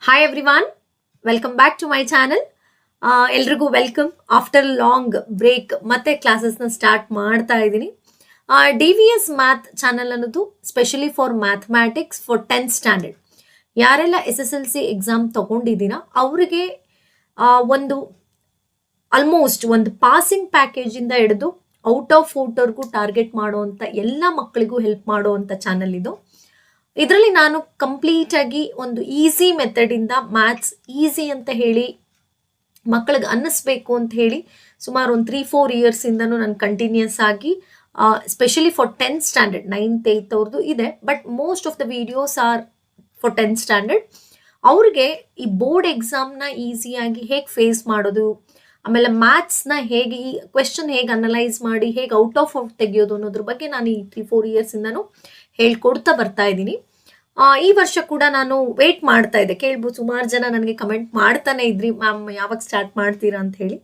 Hi everyone, welcome back to my channel. ಎಲ್ರಿಗೂ welcome after long break ಮತ್ತೆ ಕ್ಲಾಸಸ್ನ start ಮಾಡ್ತಾ ಇದ್ದೀನಿ. DVS ಮ್ಯಾಥ್ ಚಾನಲ್ ಅನ್ನೋದು specially for mathematics for 10th standard. ಯಾರೆಲ್ಲ SSLC exam ತಗೊಂಡಿದ್ದೀರಾ ಅವರಿಗೆ ಒಂದು ಆಲ್ಮೋಸ್ಟ್ ಒಂದು ಪಾಸಿಂಗ್ ಪ್ಯಾಕೇಜಿಂದ ಹಿಡಿದು ಔಟ್ ಆಫ್ ಔಟರ್ಗೂ ಟಾರ್ಗೆಟ್ ಮಾಡುವಂಥ ಎಲ್ಲ ಮಕ್ಕಳಿಗೂ ಹೆಲ್ಪ್ ಮಾಡುವಂಥ ಚಾನಲ್ ಇದು. ಇದರಲ್ಲಿ ನಾನು ಕಂಪ್ಲೀಟ್ ಆಗಿ ಒಂದು ಈಸಿ ಮೆಥಡಿಂದ ಮ್ಯಾಥ್ಸ್ ಈಸಿ ಅಂತ ಹೇಳಿ ಮಕ್ಕಳಿಗೆ ಅನ್ನಿಸ್ಬೇಕು ಅಂತ ಹೇಳಿ ಸುಮಾರು ಒಂದು 3-4 ಇಯರ್ಸಿಂದನೂ ನಾನು ಕಂಟಿನ್ಯೂಸ್ ಆಗಿ specially for 10th standard 9th 8th ಅವ್ರದ್ದು ಇದೆ, but most of the videos are for 10th standard. ಅವ್ರಿಗೆ ಈ ಬೋರ್ಡ್ ಎಕ್ಸಾಮ್ನ ಈಸಿಯಾಗಿ ಹೇಗೆ ಫೇಸ್ ಮಾಡೋದು, ಆಮೇಲೆ ಮ್ಯಾಥ್ಸ್ನ ಹೇಗೆ ಈ ಕ್ವೆಶನ್ ಹೇಗೆ ಅನಲೈಸ್ ಮಾಡಿ ಹೇಗೆ ಔಟ್ ಆಫ್ ಔಟ್ ತೆಗೆಯೋದು ಅನ್ನೋದ್ರ ಬಗ್ಗೆ ನಾನು ಈ 3-4 ಇಯರ್ಸಿಂದನೂ ಹೇಳ್ಕೊಡ್ತಾ ಬರ್ತಾ ಇದ್ದೀನಿ. ಈ ವರ್ಷ ಕೂಡ ನಾನು ವೇಟ್ ಮಾಡ್ತಾ ಇದ್ದೆ. ಕೇಳ್ಬೋದು, ಸುಮಾರು ಜನ ನನಗೆ ಕಮೆಂಟ್ ಮಾಡ್ತಾನೆ ಇದ್ರಿ, ಮ್ಯಾಮ್ ಯಾವಾಗ ಸ್ಟಾರ್ಟ್ ಮಾಡ್ತೀರಾ ಅಂತ ಹೇಳಿ.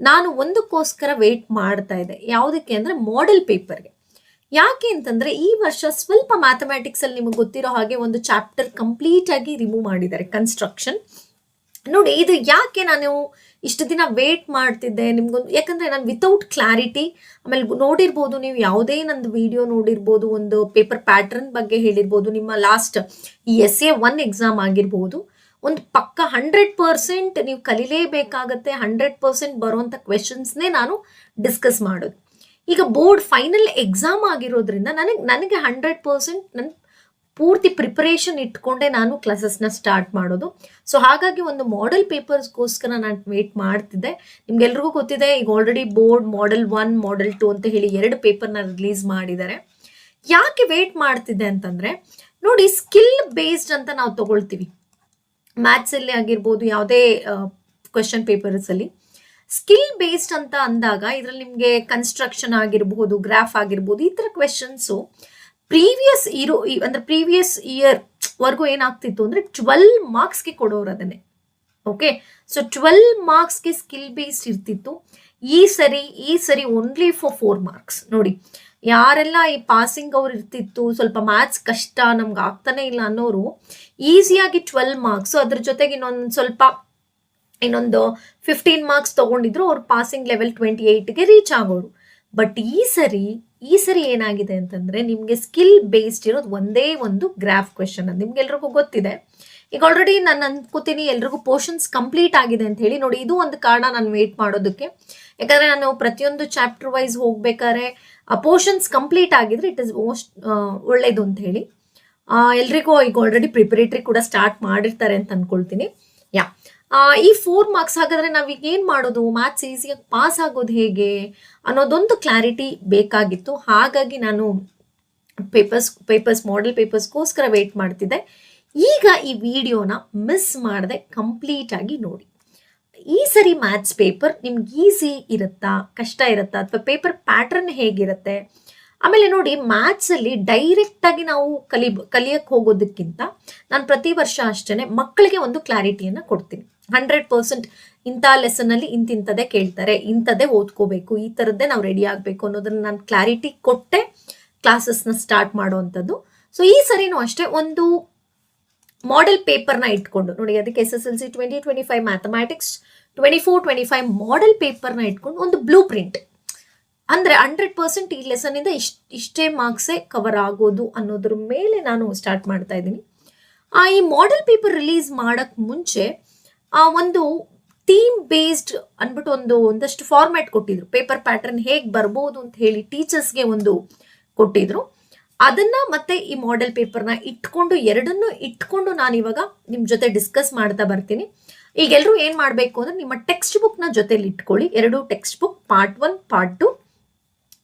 ನಾನು ಒಂದಕ್ಕೋಸ್ಕರ ವೇಟ್ ಮಾಡ್ತಾ ಇದ್ದೆ. ಯಾವುದಕ್ಕೆ ಅಂದರೆ ಮಾಡೆಲ್ ಪೇಪರ್ಗೆ. ಯಾಕೆ ಅಂತಂದರೆ ಈ ವರ್ಷ ಸ್ವಲ್ಪ ಮ್ಯಾಥಮ್ಯಾಟಿಕ್ಸಲ್ಲಿ ನಿಮಗೆ ಗೊತ್ತಿರೋ ಹಾಗೆ ಒಂದು ಚಾಪ್ಟರ್ ಕಂಪ್ಲೀಟ್ ಆಗಿ ರಿಮೂವ್ ಮಾಡಿದ್ದಾರೆ, ಕನ್ಸ್ಟ್ರಕ್ಷನ್. ನೋಡಿ, ಇದು ಯಾಕೆ ನಾನು ಇಷ್ಟು ದಿನ ವೇಟ್ ಮಾಡ್ತಿದ್ದೆ ನಿಮ್ಗೊಂದು, ಯಾಕಂದರೆ ನಾನು ವಿತೌಟ್ ಕ್ಲಾರಿಟಿ, ಆಮೇಲೆ ನೋಡಿರ್ಬೋದು ನೀವು ಯಾವುದೇ ನಂದು ವಿಡಿಯೋ ನೋಡಿರ್ಬೋದು, ಒಂದು ಪೇಪರ್ ಪ್ಯಾಟ್ರನ್ ಬಗ್ಗೆ ಹೇಳಿರ್ಬೋದು, ನಿಮ್ಮ ಲಾಸ್ಟ್ ಈ SA 1 ಎಕ್ಸಾಮ್ ಆಗಿರ್ಬೋದು, ಒಂದು ಪಕ್ಕ 100% ನೀವು ಕಲಿಲೇಬೇಕಾಗತ್ತೆ, 100% ಬರುವಂಥ ಕ್ವೆಶನ್ಸ್ನೇ ನಾನು ಡಿಸ್ಕಸ್ ಮಾಡೋದು. ಈಗ ಬೋರ್ಡ್ ಫೈನಲ್ ಎಕ್ಸಾಮ್ ಆಗಿರೋದ್ರಿಂದ ನನಗೆ 100% ನನ್ನ ಪೂರ್ತಿ ಪ್ರಿಪರೇಷನ್ ಇಟ್ಕೊಂಡೆ ನಾನು ಕ್ಲಾಸಸ್ನ ಸ್ಟಾರ್ಟ್ ಮಾಡೋದು. ಸೊ ಹಾಗಾಗಿ ಒಂದು ಮಾಡೆಲ್ ಪೇಪರ್ಸ್ಗೋಸ್ಕರ ನಾನು ವೇಟ್ ಮಾಡ್ತಿದ್ದೆ. ನಿಮ್ಗೆಲ್ರಿಗೂ ಗೊತ್ತಿದೆ, ಈಗ ಆಲ್ರೆಡಿ ಬೋರ್ಡ್ ಮಾಡೆಲ್ 1 ಮಾಡೆಲ್ 2 ಅಂತ ಹೇಳಿ 2 ಪೇಪರ್ನ ರಿಲೀಸ್ ಮಾಡಿದ್ದಾರೆ. ಯಾಕೆ ವೇಟ್ ಮಾಡ್ತಿದ್ದೆ ಅಂತಂದರೆ, ನೋಡಿ, ಸ್ಕಿಲ್ ಬೇಸ್ಡ್ ಅಂತ ನಾವು ತಗೊಳ್ತೀವಿ ಮ್ಯಾಥ್ಸಲ್ಲಿ ಆಗಿರ್ಬೋದು, ಯಾವುದೇ ಕ್ವೆಶನ್ ಪೇಪರ್ಸಲ್ಲಿ ಸ್ಕಿಲ್ ಬೇಸ್ಡ್ ಅಂತ ಅಂದಾಗ ಇದರಲ್ಲಿ ನಿಮಗೆ ಕನ್ಸ್ಟ್ರಕ್ಷನ್ ಆಗಿರ್ಬೋದು, ಗ್ರಾಫ್ ಆಗಿರ್ಬೋದು, ಈ ಥರ ಕ್ವೆಶನ್ಸು ಪ್ರೀವಿಯಸ್ ಇಯರ್ ವರ್ಗೂ ಏನಾಗ್ತಿತ್ತು ಅಂದರೆ 12 ಮಾರ್ಕ್ಸ್ಗೆ ಕೊಡೋರು ಅದನ್ನೇ. ಓಕೆ, ಸೊ 12 ಮಾರ್ಕ್ಸ್ಗೆ ಸ್ಕಿಲ್ ಬೇಸ್ಡ್ ಇರ್ತಿತ್ತು. ಈ ಸರಿ ಓನ್ಲಿ ಫಾರ್ 4 ಮಾರ್ಕ್ಸ್. ನೋಡಿ, ಯಾರೆಲ್ಲ ಈ ಪಾಸಿಂಗ್ ಅವ್ರು ಇರ್ತಿತ್ತು, ಸ್ವಲ್ಪ ಮ್ಯಾಥ್ಸ್ ಕಷ್ಟ ನಮ್ಗೆ ಆಗ್ತಾನೆ ಇಲ್ಲ ಅನ್ನೋರು ಈಸಿಯಾಗಿ 12 ಮಾರ್ಕ್ಸು, ಅದ್ರ ಜೊತೆಗೆ ಇನ್ನೊಂದು 15 ಮಾರ್ಕ್ಸ್ ತೊಗೊಂಡಿದ್ರು, ಅವ್ರು ಪಾಸಿಂಗ್ ಲೆವೆಲ್ 28ಗೆ ರೀಚ್ ಆಗೋರು. ಬಟ್ ಈ ಸರಿ ಏನಾಗಿದೆ ಅಂತಂದರೆ, ನಿಮಗೆ ಸ್ಕಿಲ್ ಬೇಸ್ಡ್ ಇರೋದು ಒಂದೇ ಒಂದು ಗ್ರಾಫ್ ಕ್ವೆಶನ್. ಅದು ನಿಮ್ಗೆಲ್ರಿಗೂ ಗೊತ್ತಿದೆ. ಈಗ ಆಲ್ರೆಡಿ ನಾನು ಅನ್ಕೋತೀನಿ ಎಲ್ರಿಗೂ ಪೋರ್ಷನ್ಸ್ ಕಂಪ್ಲೀಟ್ ಆಗಿದೆ ಅಂತ ಹೇಳಿ. ನೋಡಿ, ಇದು ಒಂದು ಕಾರಣ ನಾನು ವೇಟ್ ಮಾಡೋದಕ್ಕೆ. ಯಾಕಂದರೆ ನಾನು ಪ್ರತಿಯೊಂದು ಚಾಪ್ಟರ್ ವೈಸ್ ಹೋಗ್ಬೇಕಾದ್ರೆ ಆ ಪೋರ್ಷನ್ಸ್ ಕಂಪ್ಲೀಟ್ ಆಗಿದ್ರೆ ಇಟ್ ಇಸ್ ಮೋಸ್ಟ್ ಒಳ್ಳೇದು ಅಂತ ಹೇಳಿ. ಎಲ್ರಿಗೂ ಈಗ ಆಲ್ರೆಡಿ ಪ್ರಿಪರೇಟರಿ ಕೂಡ ಸ್ಟಾರ್ಟ್ ಮಾಡಿರ್ತಾರೆ ಅಂತ ಅನ್ಕೊಳ್ತೀನಿ. ಈ 4 ಮಾರ್ಕ್ಸ್ ಹಾಗಾದರೆ ನಾವೀಗ ಏನು ಮಾಡೋದು, ಮ್ಯಾಥ್ಸ್ ಈಸಿಯಾಗಿ ಪಾಸ್ ಆಗೋದು ಹೇಗೆ ಅನ್ನೋದೊಂದು ಕ್ಲಾರಿಟಿ ಬೇಕಾಗಿತ್ತು. ಹಾಗಾಗಿ ನಾನು ಮಾಡೆಲ್ ಪೇಪರ್ಸ್ಗೋಸ್ಕರ ವೇಟ್ ಮಾಡ್ತಿದ್ದೆ. ಈಗ ಈ ವಿಡಿಯೋನ ಮಿಸ್ ಮಾಡದೆ ಕಂಪ್ಲೀಟ್ ಆಗಿ ನೋಡಿ. ಈ ಸರಿ ಮ್ಯಾಥ್ಸ್ ಪೇಪರ್ ನಿಮ್ಗೆ ಈಸಿ ಇರುತ್ತಾ, ಕಷ್ಟ ಇರುತ್ತಾ, ಅಥವಾ ಪೇಪರ್ ಪ್ಯಾಟ್ರನ್ ಹೇಗಿರುತ್ತೆ, ಆಮೇಲೆ ನೋಡಿ, ಮ್ಯಾಥ್ಸಲ್ಲಿ ಡೈರೆಕ್ಟಾಗಿ ನಾವು ಕಲಿಯಕ್ಕೆ ಹೋಗೋದಕ್ಕಿಂತ ನಾನು ಪ್ರತಿ ವರ್ಷ ಅಷ್ಟೇ ಮಕ್ಕಳಿಗೆ ಒಂದು ಕ್ಲಾರಿಟಿಯನ್ನು ಕೊಡ್ತೀನಿ. 100% ಇಂಥ ಲೆಸನ್ನಲ್ಲಿ ಇಂಥದೇ ಕೇಳ್ತಾರೆ, ಇಂಥದ್ದೇ ಓದ್ಕೋಬೇಕು, ಈ ಥರದ್ದೇ ನಾವು ರೆಡಿ ಆಗಬೇಕು ಅನ್ನೋದನ್ನು ನಾನು ಕ್ಲಾರಿಟಿ ಕೊಟ್ಟೆ ಕ್ಲಾಸಸ್ನ ಸ್ಟಾರ್ಟ್ ಮಾಡೋವಂಥದ್ದು. ಸೊ ಈ ಸರಿನೂ ಅಷ್ಟೇ ಒಂದು ಮಾಡೆಲ್ ಪೇಪರ್ನ ಇಟ್ಕೊಂಡು, ನೋಡಿ, ಅದಕ್ಕೆ SSLC 2025 ಮ್ಯಾಥಮ್ಯಾಟಿಕ್ಸ್ 24-25 ಮಾಡೆಲ್ ಪೇಪರ್ನ ಇಟ್ಕೊಂಡು ಒಂದು ಬ್ಲೂ ಪ್ರಿಂಟ್, ಅಂದರೆ 100% ಈ ಲೆಸನ್ನಿಂದ ಇಷ್ಟೇ ಮಾರ್ಕ್ಸೇ ಕವರ್ ಆಗೋದು ಅನ್ನೋದ್ರ ಮೇಲೆ ನಾನು ಸ್ಟಾರ್ಟ್ ಮಾಡ್ತಾ ಇದ್ದೀನಿ. ಈ ಮಾಡೆಲ್ ಪೇಪರ್ ರಿಲೀಸ್ ಮಾಡೋಕ್ಕೆ ಮುಂಚೆ ಒಂದು ಥೀಮ್ ಬೇಸ್ಡ್ ಅಂದ್ಬಿಟ್ಟು ಒಂದಷ್ಟು ಫಾರ್ಮ್ಯಾಟ್ ಕೊಟ್ಟಿದ್ರು. ಪೇಪರ್ ಪ್ಯಾಟರ್ನ್ ಹೇಗೆ ಬರ್ಬೋದು ಅಂತ ಹೇಳಿ ಟೀಚರ್ಸ್ಗೆ ಒಂದು ಕೊಟ್ಟಿದ್ರು. ಅದನ್ನು ಮತ್ತೆ ಈ ಮಾಡೆಲ್ ಪೇಪರ್ನ ಎರಡನ್ನೂ ಇಟ್ಕೊಂಡು ನಾನು ಇವಾಗ ನಿಮ್ಮ ಜೊತೆ ಡಿಸ್ಕಸ್ ಮಾಡ್ತಾ ಬರ್ತೀನಿ. ಈಗೆಲ್ಲರೂ ಏನು ಮಾಡಬೇಕು ಅಂದರೆ, ನಿಮ್ಮ ಟೆಕ್ಸ್ಟ್ ಬುಕ್ನ ಜೊತೆಲಿ ಇಟ್ಕೊಳ್ಳಿ, 2 ಟೆಕ್ಸ್ಟ್ ಬುಕ್, ಪಾರ್ಟ್ 1 ಪಾರ್ಟ್ 2.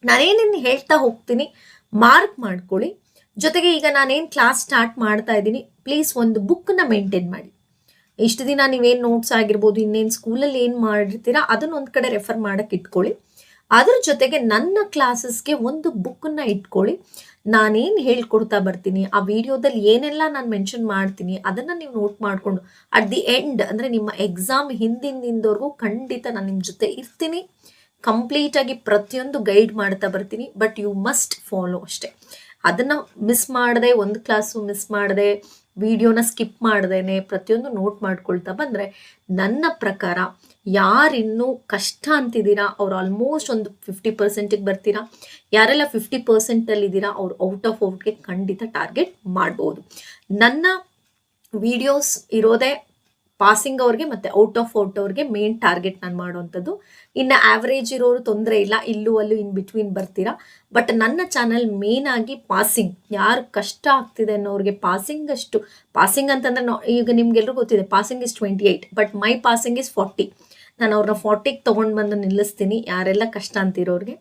ನಾನೇನೇನು ಹೇಳ್ತಾ ಹೋಗ್ತೀನಿ ಮಾರ್ಕ್ ಮಾಡ್ಕೊಳ್ಳಿ. ಜೊತೆಗೆ ಈಗ ನಾನೇನು ಕ್ಲಾಸ್ ಸ್ಟಾರ್ಟ್ ಮಾಡ್ತಾ ಇದ್ದೀನಿ, ಪ್ಲೀಸ್ ಒಂದು ಬುಕ್ಕನ್ನ ಮೇಂಟೈನ್ ಮಾಡಿ. ಇಷ್ಟು ದಿನ ನೀವೇನು ನೋಟ್ಸ್ ಆಗಿರ್ಬೋದು, ಇನ್ನೇನು ಸ್ಕೂಲಲ್ಲಿ ಏನು ಮಾಡಿರ್ತೀರಾ ಅದನ್ನ ಒಂದು ಕಡೆ ರೆಫರ್ ಮಾಡೋಕ್ಕೆ ಇಟ್ಕೊಳ್ಳಿ. ಅದ್ರ ಜೊತೆಗೆ ನನ್ನ ಕ್ಲಾಸಸ್ಗೆ ಒಂದು ಬುಕ್ಕನ್ನ ಇಟ್ಕೊಳ್ಳಿ. ನಾನೇನು ಹೇಳ್ಕೊಡ್ತಾ ಬರ್ತೀನಿ, ಆ ವಿಡಿಯೋದಲ್ಲಿ ಏನೆಲ್ಲ ನಾನು ಮೆನ್ಷನ್ ಮಾಡ್ತೀನಿ ಅದನ್ನು ನೀವು ನೋಟ್ ಮಾಡಿಕೊಂಡು ಅಟ್ ದಿ ಎಂಡ್, ಅಂದರೆ ನಿಮ್ಮ ಎಕ್ಸಾಮ್ ಹಿಂದಿಂದವರೆಗೂ ಖಂಡಿತ ನಾನು ನಿಮ್ಮ ಜೊತೆ ಇರ್ತೀನಿ. ಕಂಪ್ಲೀಟಾಗಿ ಪ್ರತಿಯೊಂದು ಗೈಡ್ ಮಾಡ್ತಾ ಬರ್ತೀನಿ. ಬಟ್ ಯು ಮಸ್ಟ್ ಫಾಲೋ ಅಷ್ಟೇ. ಅದನ್ನು ಮಿಸ್ ಮಾಡದೆ, ಒಂದು ಕ್ಲಾಸು ಮಿಸ್ ಮಾಡದೆ ವಿಡಿಯೋನ ಸ್ಕಿಪ್ ಮಾಡ್ದೇನೆ ಪ್ರತಿಯೊಂದು ನೋಟ್ ಮಾಡ್ಕೊಳ್ತಾ ಬಂದರೆ ನನ್ನ ಪ್ರಕಾರ ಯಾರಿನ್ನೂ ಕಷ್ಟ ಅಂತಿದ್ದೀರಾ ಅವ್ರು ಆಲ್ಮೋಸ್ಟ್ ಒಂದು 50%ಗೆ ಬರ್ತೀರಾ. ಯಾರೆಲ್ಲ 50%ಅಲ್ಲಿದ್ದೀರಾ ಅವ್ರು ಔಟ್ ಆಫ್ ಔಟ್ಗೆ ಖಂಡಿತ ಟಾರ್ಗೆಟ್ ಮಾಡ್ಬೋದು. ನನ್ನ ವಿಡಿಯೋಸ್ ಇರೋದೇ ಪಾಸಿಂಗ್ ಅವ್ರಿಗೆ ಮತ್ತು ಔಟ್ ಆಫ್ ಔಟ್ ಅವ್ರಿಗೆ ಮೇನ್ ಟಾರ್ಗೆಟ್ ನಾನು ಮಾಡುವಂಥದ್ದು. ಇನ್ನು ಆವ್ರೇಜ್ ಇರೋರು ತೊಂದರೆ ಇಲ್ಲ, ಇಲ್ಲೂ ಅಲ್ಲೂ ಇನ್ ಬಿಟ್ವೀನ್ ಬರ್ತೀರಾ. ಬಟ್ ನನ್ನ ಚಾನಲ್ ಮೇನ್ ಆಗಿ ಪಾಸಿಂಗ್, ಯಾರು ಕಷ್ಟ ಆಗ್ತಿದೆ ಅನ್ನೋರಿಗೆ ಪಾಸಿಂಗ್ ಅಂತಂದ್ರೆ ಈಗ ನಿಮ್ಗೆಲ್ರಿಗೂ ಗೊತ್ತಿದೆ passing is 28, but my passing is 40. ನಾನು ಅವ್ರನ್ನ 40ಗೆ ತೊಗೊಂಡು ಬಂದು ನಿಲ್ಲಿಸ್ತೀನಿ ಯಾರೆಲ್ಲ ಕಷ್ಟ ಅಂತಿರೋರಿಗೆ.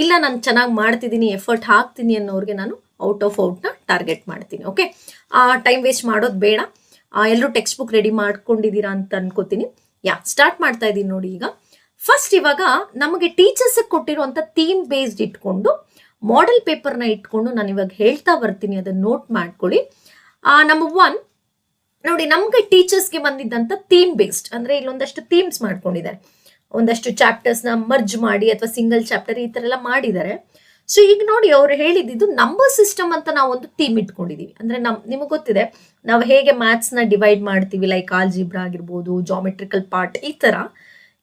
ಇಲ್ಲ ನಾನು ಚೆನ್ನಾಗಿ ಮಾಡ್ತಿದ್ದೀನಿ, ಎಫರ್ಟ್ ಹಾಕ್ತೀನಿ ಅನ್ನೋರಿಗೆ ನಾನು ಔಟ್ ಆಫ್ ಔಟ್ನ ಟಾರ್ಗೆಟ್ ಮಾಡ್ತೀನಿ. ಓಕೆ, ಟೈಮ್ ವೇಸ್ಟ್ ಮಾಡೋದು ಬೇಡ. ಎಲ್ಲರೂ ಟೆಕ್ಸ್ಟ್ ಬುಕ್ ರೆಡಿ ಮಾಡ್ಕೊಂಡಿದ್ದೀರಾ ಅಂತ ಅನ್ಕೋತೀನಿ. ಸ್ಟಾರ್ಟ್ ಮಾಡ್ತಾ ಇದ್ದೀನಿ ನೋಡಿ. ಈಗ ಫಸ್ಟ್ ಇವಾಗ ನಮಗೆ ಟೀಚರ್ಸ್ ಕೊಟ್ಟಿರುವಂಥ ಥೀಮ್ ಬೇಸ್ಡ್ ಇಟ್ಕೊಂಡು ಮಾಡೆಲ್ ಪೇಪರ್ನ ಇಟ್ಕೊಂಡು ನಾನು ಇವಾಗ ಹೇಳ್ತಾ ಬರ್ತೀನಿ, ಅದನ್ನ ನೋಟ್ ಮಾಡ್ಕೊಳ್ಳಿ. ನಂಬರ್ 1 ನೋಡಿ, ನಮ್ಗೆ ಟೀಚರ್ಸ್ಗೆ ಬಂದಿದ್ದಂಥ ಥೀಮ್ ಬೇಸ್ಡ್ ಅಂದ್ರೆ ಇಲ್ಲೊಂದಷ್ಟು ಥೀಮ್ಸ್ ಮಾಡ್ಕೊಂಡಿದ್ದಾರೆ, ಒಂದಷ್ಟು ಚಾಪ್ಟರ್ಸ್ನ ಮರ್ಜ್ ಮಾಡಿ ಅಥವಾ ಸಿಂಗಲ್ ಚಾಪ್ಟರ್ ಈ ಥರ ಎಲ್ಲ ಮಾಡಿದ್ದಾರೆ. ಸೊ ಈಗ ನೋಡಿ, ಅವ್ರು ಹೇಳಿದ್ದು ನಂಬರ್ ಸಿಸ್ಟಮ್ ಅಂತ ನಾವು ಒಂದು ಥೀಮ್ ಇಟ್ಕೊಂಡಿದೀವಿ. ಅಂದ್ರೆ ನಿಮಗೆ ಗೊತ್ತಿದೆ ನಾವು ಹೇಗೆ ಮ್ಯಾಥ್ಸ್ನ ಡಿವೈಡ್ ಮಾಡ್ತೀವಿ, ಲೈಕ್ ಆಲ್ಜಿಬ್ರಾ ಆಗಿರ್ಬೋದು, ಜಾಮೆಟ್ರಿಕಲ್ ಪಾರ್ಟ್, ಈ ತರ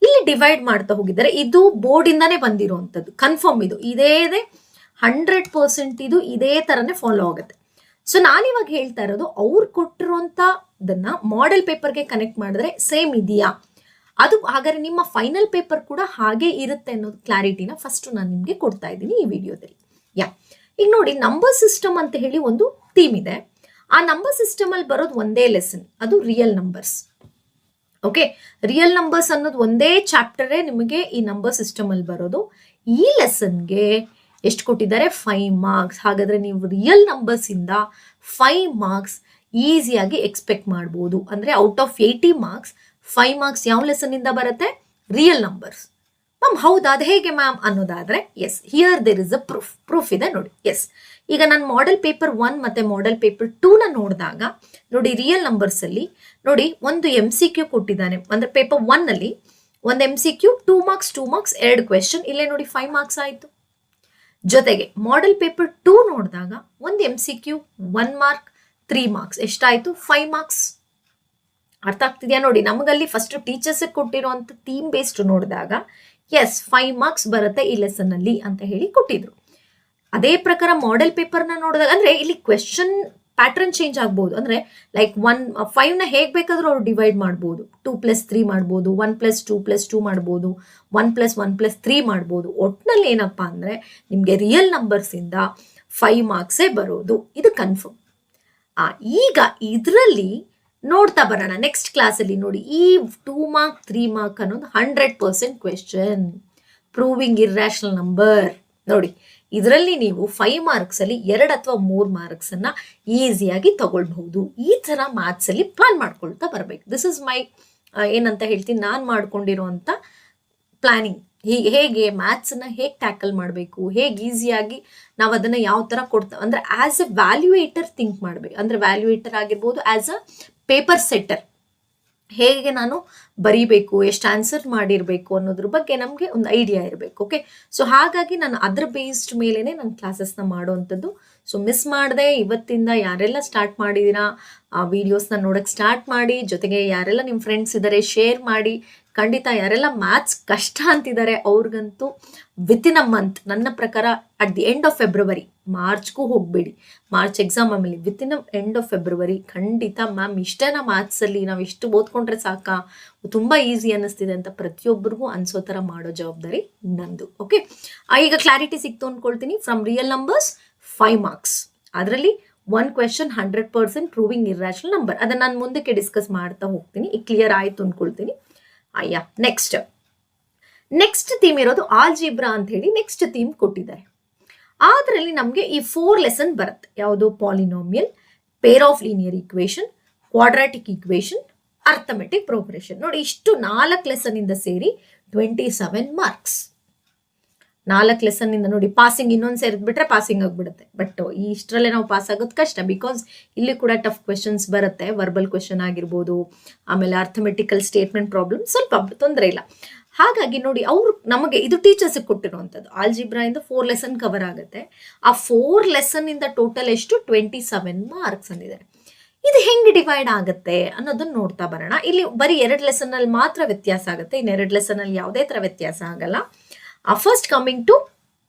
ಇಲ್ಲಿ ಡಿವೈಡ್ ಮಾಡ್ತಾ ಹೋಗಿದ್ದಾರೆ. ಇದು ಬೋರ್ಡಿಂದಾನೇ ಬಂದಿರುವಂಥದ್ದು, ಕನ್ಫರ್ಮ್. ಇದೇ 100% ಇದು ಇದೇ ತರನೇ ಫಾಲೋ ಆಗುತ್ತೆ. ಸೊ ನಾನಿವಾಗ ಹೇಳ್ತಾ ಇರೋದು ಅವ್ರು ಕೊಟ್ಟಿರುವಂತದನ್ನ ಮಾಡೆಲ್ ಪೇಪರ್ಗೆ ಕನೆಕ್ಟ್ ಮಾಡಿದ್ರೆ ಸೇಮ್ ಇದೆಯಾ, ಅದು ಹಾಗಾದ್ರೆ ನಿಮ್ಮ ಫೈನಲ್ ಪೇಪರ್ ಕೂಡ ಹಾಗೆ ಇರುತ್ತೆ ಅನ್ನೋದು ಕ್ಲಾರಿಟಿನ ಫಸ್ಟ್ ನಾನು ನಿಮಗೆ ಕೊಡ್ತಾ ಇದ್ದೀನಿ ಈ ವಿಡಿಯೋದಲ್ಲಿ. ಈಗ ನೋಡಿ, ನಂಬರ್ ಸಿಸ್ಟಮ್ ಅಂತ ಹೇಳಿ ಒಂದು ಥೀಮ್ ಇದೆ. ಆ ನಂಬರ್ ಸಿಸ್ಟಮ್ ಅಲ್ಲಿ ಬರೋದು ಒಂದೇ ಲೆಸನ್, ಅದು real numbers. Okay, real numbers ಅನ್ನೋದು ಒಂದೇ ಚಾಪ್ಟರೇ ನಿಮಗೆ ಈ ನಂಬರ್ ಸಿಸ್ಟಮ್ ಅಲ್ಲಿ ಬರೋದು. ಈ ಲೆಸನ್ಗೆ ಎಷ್ಟು ಕೊಟ್ಟಿದ್ದಾರೆ? 5 ಮಾರ್ಕ್ಸ್. ಹಾಗಾದ್ರೆ ನೀವು ರಿಯಲ್ ನಂಬರ್ಸ್ ಇಂದ 5 ಮಾರ್ಕ್ಸ್ ಈಸಿಯಾಗಿ ಎಕ್ಸ್ಪೆಕ್ಟ್ ಮಾಡ್ಬೋದು. ಅಂದ್ರೆ ಔಟ್ ಆಫ್ 80 ಮಾರ್ಕ್ಸ್ 5 ಮಾರ್ಕ್ಸ್ ಯಾವ ಲೆಸನ್ ಇಂದ ಬರುತ್ತೆ? Real numbers. ಮ್ಯಾಮ್ ಹೌದಾ, ಅದು ಹೇಗೆ ಮ್ಯಾಮ್ ಅನ್ನೋದಾದ್ರೆ, yes, here there is a proof ಇದೆ ನೋಡಿ. ಎಸ್, ಈಗ ನಾನು ಮಾಡೆಲ್ ಪೇಪರ್ 1 ಮತ್ತೆ ಮಾಡೆಲ್ ಪೇಪರ್ 2ನ ನೋಡಿದಾಗ ನೋಡಿ, ರಿಯಲ್ ನಂಬರ್ಸ್ ಅಲ್ಲಿ ನೋಡಿ ಒಂದು MCQ ಕೊಟ್ಟಿದ್ದಾನೆ. ಅಂದ್ರೆ ಪೇಪರ್ 1 ಅಲ್ಲಿ ಒಂದು MCQ 2 ಮಾರ್ಕ್ಸ್ 2 ಮಾರ್ಕ್ಸ್ 2 ಕ್ವೆಶನ್, ಇಲ್ಲೇ ನೋಡಿ 5 ಮಾರ್ಕ್ಸ್ ಆಯ್ತು. ಜೊತೆಗೆ ಮಾಡೆಲ್ ಪೇಪರ್ 2 ನೋಡಿದಾಗ ಒಂದು MCQ 1 ಮಾರ್ಕ್ 3 ಮಾರ್ಕ್ಸ್, ಎಷ್ಟಾಯ್ತು? 5 ಮಾರ್ಕ್ಸ್. ಅರ್ಥ ಆಗ್ತಿದ್ಯಾ? ನೋಡಿ, ನಮಗಲ್ಲಿ ಫಸ್ಟ್ ಟೀಚರ್ಸ್ ಕೊಟ್ಟಿರುವಂತ ಥೀಮ್ ಬೇಸ್ಡ್ ನೋಡಿದಾಗ ಎಸ್ 5 ಮಾರ್ಕ್ಸ್ ಬರುತ್ತೆ ಈ ಲೆಸನ್ ಅಲ್ಲಿ ಅಂತ ಹೇಳಿ ಕೊಟ್ಟಿದ್ರು. ಅದೇ ಪ್ರಕಾರ ಮಾಡೆಲ್ ಪೇಪರ್ನ ನೋಡಿದಾಗ ಅಂದ್ರೆ ಇಲ್ಲಿ ಕ್ವೆಶನ್ ಪ್ಯಾಟರ್ನ್ ಚೇಂಜ್ ಆಗ್ಬಹುದು. ಅಂದ್ರೆ ಲೈಕ್ 5ನ ಹೇಗ್ ಬೇಕಾದ್ರೂ ಅವ್ರು ಡಿವೈಡ್ ಮಾಡ್ಬೋದು. 2+3 ಮಾಡ್ಬೋದು, 1+2+2 ಮಾಡ್ಬೋದು, 1+1+3 ಮಾಡ್ಬೋದು. ಒಟ್ನಲ್ಲಿ ಏನಪ್ಪಾ ಅಂದ್ರೆ ನಿಮ್ಗೆ ರಿಯಲ್ ನಂಬರ್ಸ್ ಇಂದ 5 ಮಾರ್ಕ್ಸೇ ಬರೋದು, ಇದು ಕನ್ಫರ್ಮ್. ಈಗ ಇದರಲ್ಲಿ ನೋಡ್ತಾ ಬರೋಣ ನೆಕ್ಸ್ಟ್ ಕ್ಲಾಸ್ ಅಲ್ಲಿ. ನೋಡಿ, ಈ 2 ಮಾರ್ಕ್ 3 ಮಾರ್ಕ್ ಅನ್ನೋದು 100% ಕ್ವೆಶನ್, ಪ್ರೂವಿಂಗ್ ಇರ್ರಾಷನಲ್ ನಂಬರ್. ನೋಡಿ, ಇದರಲ್ಲಿ ನೀವು 5 ಮಾರ್ಕ್ಸ್ ಅಲ್ಲಿ 2 ಅಥವಾ 3 ಮಾರ್ಕ್ಸ್ ಅನ್ನ ಈಸಿಯಾಗಿ ತಗೊಳ್ಬಹುದು. ಈ ತರ ಮ್ಯಾಥ್ಸ್ ಅಲ್ಲಿ ಪ್ಲಾನ್ ಮಾಡ್ಕೊಳ್ತಾ ಬರ್ಬೇಕು. ದಿಸ್ ಇಸ್ ಮೈ ಏನಂತ ಹೇಳ್ತೀನಿ, ನಾನು ಮಾಡ್ಕೊಂಡಿರುವಂತ ಪ್ಲಾನಿಂಗ್. ಹೇಗೆ ಮ್ಯಾಥ್ಸ್ ನ ಹೇಗೆ ಟ್ಯಾಕಲ್ ಮಾಡಬೇಕು, ಹೇಗೆ ಈಸಿಯಾಗಿ ನಾವು ಅದನ್ನ ಯಾವ ತರ ಕೊಡ್ತಾ, ಅಂದ್ರೆ ಆಸ್ ಎ ವ್ಯಾಲ್ಯೂಯೇಟರ್ ಥಿಂಕ್ ಮಾಡ್ಬೇಕು. ಅಂದ್ರೆ ವ್ಯಾಲ್ಯೂಯೇಟರ್ ಆಗಿರ್ಬೋದು, ಆಸ್ ಅ ಪೇಪರ್ ಸೆಟ್ಟರ್ ಹೇಗೆ ನಾನು ಬರೀಬೇಕು, ಎಷ್ಟು ಆನ್ಸರ್ ಮಾಡಿರಬೇಕು ಅನ್ನೋದ್ರ ಬಗ್ಗೆ ನಮಗೆ ಒಂದು ಐಡಿಯಾ ಇರಬೇಕು. ಓಕೆ, ಸೊ ಹಾಗಾಗಿ ನಾನು ಅದ್ರ ಬೇಸ್ಡ್ ಮೇಲೇನೆ ನನ್ನ ಕ್ಲಾಸಸ್ನ ಮಾಡುವಂಥದ್ದು. ಸೊ ಮಿಸ್ ಮಾಡದೆ ಇವತ್ತಿಂದ ಯಾರೆಲ್ಲ ಸ್ಟಾರ್ಟ್ ಮಾಡಿದ್ದೀರಾ ಆ ವಿಡಿಯೋಸ್ನ ನೋಡೋಕ್ಕೆ ಸ್ಟಾರ್ಟ್ ಮಾಡಿ. ಜೊತೆಗೆ ಯಾರೆಲ್ಲ ನಿಮ್ಮ ಫ್ರೆಂಡ್ಸ್ ಇದ್ದಾರೆ ಶೇರ್ ಮಾಡಿ. ಖಂಡಿತ ಯಾರೆಲ್ಲ ಮ್ಯಾಥ್ಸ್ ಕಷ್ಟ ಅಂತಿದ್ದಾರೆ ಅವ್ರಿಗಂತೂ ವಿತಿನ್ ಅ ಮಂತ್, ನನ್ನ ಪ್ರಕಾರ at the end of February, ಮಾರ್ಚ್ಗೂ ಹೋಗಬೇಡಿ, ಮಾರ್ಚ್ ಎಕ್ಸಾಮ್ ಆಮೇಲೆ ವಿತಿನ್ ಎಂಡ್ ಆಫ್ ಫೆಬ್ರವರಿ ಖಂಡಿತ ಮ್ಯಾಮ್ ಇಷ್ಟೇನ ಮ್ಯಾಥ್ಸಲ್ಲಿ ನಾವು ಇಷ್ಟು ಓದ್ಕೊಂಡ್ರೆ ಸಾಕಾ, ತುಂಬ ಈಸಿ ಅನ್ನಿಸ್ತಿದೆ ಅಂತ ಪ್ರತಿಯೊಬ್ಬರಿಗೂ ಅನ್ಸೋ ಥರ ಮಾಡೋ ಜವಾಬ್ದಾರಿ ನಂದು. ಓಕೆ, ಈಗ ಕ್ಲಾರಿಟಿ ಸಿಕ್ತು ಅಂದ್ಕೊಳ್ತೀನಿ. ಫ್ರಮ್ ರಿಯಲ್ ನಂಬರ್ಸ್ 5 ಮಾರ್ಕ್ಸ್, ಅದರಲ್ಲಿ 1 ಕ್ವೆಶನ್ 100% ಪ್ರೂವಿಂಗ್ ಇರ್ರಾಷನಲ್ ನಂಬರ್. ಅದನ್ನು ನಾನು ಮುಂದಕ್ಕೆ ಡಿಸ್ಕಸ್ ಮಾಡ್ತಾ ಹೋಗ್ತೀನಿ. ಈಗ ಕ್ಲಿಯರ್ ಆಯಿತು ಅಂದ್ಕೊಳ್ತೀನಿ. ನೆಕ್ಸ್ಟ್ ಥೀಮ್ ಇರೋದು ಆಲ್ಜಿಬ್ರಾ ಅಂತ ಹೇಳಿ ನೆಕ್ಸ್ಟ್ ಥೀಮ್ ಕೊಟ್ಟಿದ್ದಾರೆ. ಅದರಲ್ಲಿ ನಮಗೆ ಈ 4 ಲೆಸನ್ ಬರುತ್ತೆ. ಯಾವುದು? Polynomial, peer of linear equation, quadratic equation, arithmetic progression. ನೋಡಿ, ಇಷ್ಟು 4 ಲೆಸನ್ ಇಂದ ಸೇರಿ 27 ಮಾರ್ಕ್ಸ್. 4 ಲೆಸನ್ ಇಂದ ನೋಡಿ, ಪಾಸಿಂಗ್ ಇನ್ನೊಂದು ಸೇರಿದ್ಬಿಟ್ರೆ ಪಾಸಿಂಗ್ ಆಗ್ಬಿಡುತ್ತೆ. ಬಟ್ ಇಷ್ಟರಲ್ಲೇ ನಾವು ಪಾಸ್ ಆಗೋದು ಕಷ್ಟ, ಬಿಕಾಸ್ ಇಲ್ಲಿ ಕೂಡ ಟಫ್ ಕ್ವೆಶನ್ಸ್ ಬರುತ್ತೆ. ವರ್ಬಲ್ ಕ್ವೆಶನ್ ಆಗಿರ್ಬೋದು, ಆಮೇಲೆ ಅರ್ಥಮೆಟಿಕಲ್ ಸ್ಟೇಟ್ಮೆಂಟ್ ಪ್ರಾಬ್ಲಮ್ ಸ್ವಲ್ಪ ತೊಂದರೆ ಇಲ್ಲ. ಹಾಗಾಗಿ ನೋಡಿ, ಅವರು ನಮಗೆ ಇದು ಟೀಚರ್ಸ್ ಕೊಟ್ಟಿರುವಂಥದ್ದು. ಆಲ್ಜಿಬ್ರಾ ಇಂದ 4 ಲೆಸನ್ ಕವರ್ ಆಗುತ್ತೆ. ಆ 4 ಲೆಸನ್ ಇಂದ ಟೋಟಲ್ ಎಷ್ಟು? 27 ಮಾರ್ಕ್ಸ್ ಅಂದಿದ್ದಾರೆ. ಇದು ಹೆಂಗೆ ಡಿವೈಡ್ ಆಗುತ್ತೆ ಅನ್ನೋದನ್ನ ನೋಡ್ತಾ ಬರೋಣ. ಇಲ್ಲಿ ಬರೀ 2 ಲೆಸನ್ ಅಲ್ಲಿ ಮಾತ್ರ ವ್ಯತ್ಯಾಸ ಆಗುತ್ತೆ, ಇನ್ನು 2 ಲೆಸನ್ ಅಲ್ಲಿ ಯಾವುದೇ ತರ ವ್ಯತ್ಯಾಸ ಆಗಲ್ಲ. ಫಸ್ಟ್ ಕಮಿಂಗ್ ಟು